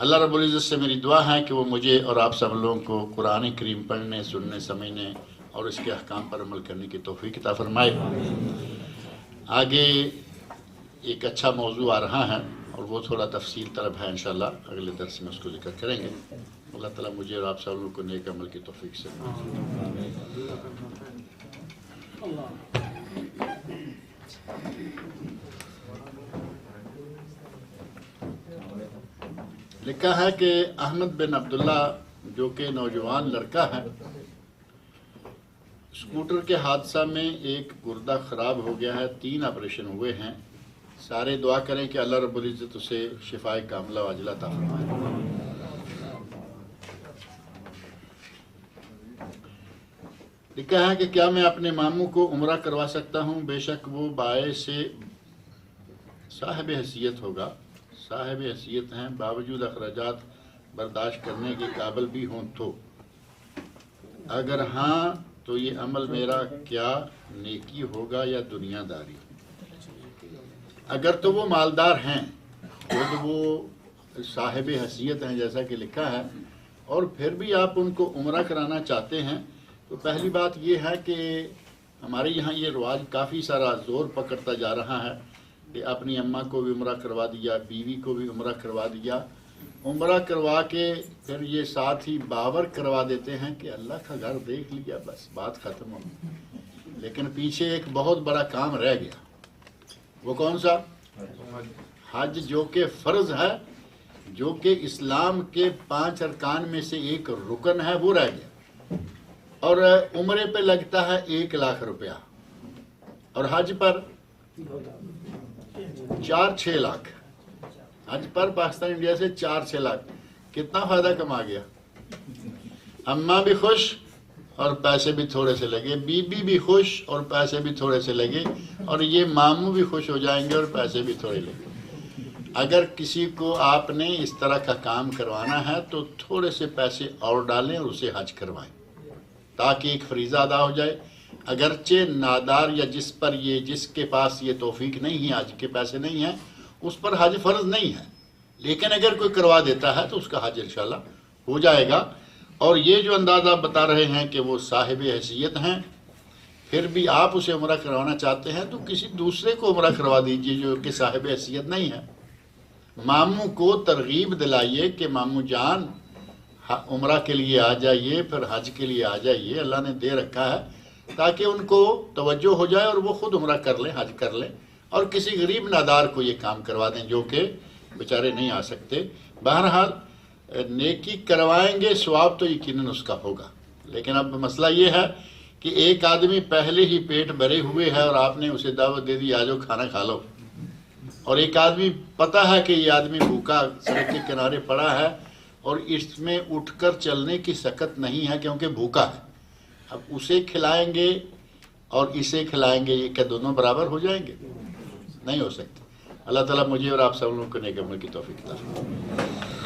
اللہ رب العزت سے میری دعا ہے کہ وہ مجھے اور آپ سب لوگوں کو قرآن کریم پڑھنے، سننے، سمجھنے اور اس کے احکام پر عمل کرنے کی توفیق عطا فرمائے۔ آگے ایک اچھا موضوع آ رہا ہے اور وہ تھوڑا تفصیل طلب ہے، انشاءاللہ اگلے درس میں اس کو ذکر کریں گے۔ اللہ تعالیٰ مجھے اور آپ سب لوگوں کو نیک عمل کی توفیق سے۔ لکھا ہے کہ احمد بن عبداللہ جو کہ نوجوان لڑکا ہے، اسکوٹر کے حادثہ میں ایک گردہ خراب ہو گیا ہے، 3 آپریشن ہوئے ہیں، سارے دعا کریں کہ اللہ رب العزت اسے شفائے کاملہ عاجلہ عطا فرمائے۔ لکھا ہے کہ کیا میں اپنے ماموں کو عمرہ کروا سکتا ہوں؟ بے شک وہ باعث سے صاحب حیثیت ہوگا، صاحب حیثیت ہیں، باوجود اخراجات برداشت کرنے کے قابل بھی ہوں تو، اگر ہاں تو یہ عمل میرا کیا نیکی ہوگا یا دنیا داری؟ اگر تو وہ مالدار ہیں، خود وہ صاحب حیثیت ہیں جیسا کہ لکھا ہے، اور پھر بھی آپ ان کو عمرہ کرانا چاہتے ہیں، تو پہلی بات یہ ہے کہ ہمارے یہاں یہ رواج کافی سارا زور پکڑتا جا رہا ہے کہ اپنی اماں کو بھی عمرہ کروا دیا، بیوی کو بھی عمرہ کروا دیا، عمرہ کروا کے پھر یہ ساتھ ہی باور کروا دیتے ہیں کہ اللہ کا گھر دیکھ لیا، بس بات ختم ہو گئی۔ لیکن پیچھے ایک بہت بڑا کام رہ گیا، وہ کون سا؟ حج، جو کہ فرض ہے، جو کہ اسلام کے 5 ارکان میں سے ایک رکن ہے، وہ رہ گیا، اور عمرے پہ لگتا ہے 1 لاکھ روپیہ، اور حج پر 4-6 لاکھ، حج پر پاکستان انڈیا سے 4-6 لاکھ، کتنا فائدہ کما گیا؟ اماں بھی خوش اور پیسے بھی تھوڑے سے لگے، بیوی بھی خوش اور پیسے بھی تھوڑے سے لگے، اور یہ ماموں بھی خوش ہو جائیں گے اور پیسے بھی تھوڑے لگے۔ اگر کسی کو آپ نے اس طرح کا کام کروانا ہے تو تھوڑے سے پیسے اور ڈالیں اور اسے حج کروائیں تاکہ ایک فریضہ ادا ہو جائے۔ اگرچہ نادار یا جس کے پاس یہ توفیق نہیں ہے، حج کے پیسے نہیں ہیں، اس پر حج فرض نہیں ہے، لیکن اگر کوئی کروا دیتا ہے تو اس کا حج انشاءاللہ ہو جائے گا۔ اور یہ جو اندازہ بتا رہے ہیں کہ وہ صاحب حیثیت ہیں، پھر بھی آپ اسے عمرہ کروانا چاہتے ہیں تو کسی دوسرے کو عمرہ کروا دیجئے جو کہ صاحب حیثیت نہیں ہے۔ ماموں کو ترغیب دلائیے کہ ماموں جان عمرہ کے لیے آ جائیے، پھر حج کے لیے آ جائیے، اللہ نے دے رکھا ہے، تاکہ ان کو توجہ ہو جائے اور وہ خود عمرہ کر لیں، حج کر لیں، اور کسی غریب نادار کو یہ کام کروا دیں جو کہ بیچارے نہیں آ سکتے۔ بہرحال نیکی کروائیں گے، ثواب تو یقیناً اس کا ہوگا، لیکن اب مسئلہ یہ ہے کہ ایک آدمی پہلے ہی پیٹ بھرے ہوئے ہے اور آپ نے اسے دعوت دے دی آ جاؤ کھانا کھا لو، اور ایک آدمی پتہ ہے کہ یہ آدمی بھوکا سڑک کے کنارے پڑا ہے اور اس میں اٹھ کر چلنے کی سکت نہیں ہے کیونکہ بھوکا ہے، اب اسے کھلائیں گے اور اسے کھلائیں گے، یہ کیا دونوں برابر ہو جائیں گے؟ نہیں ہو سکتے۔ اللہ تعالیٰ مجھے اور آپ سب لوگوں کو نیک عمل کی توفیق عطا فرمائے۔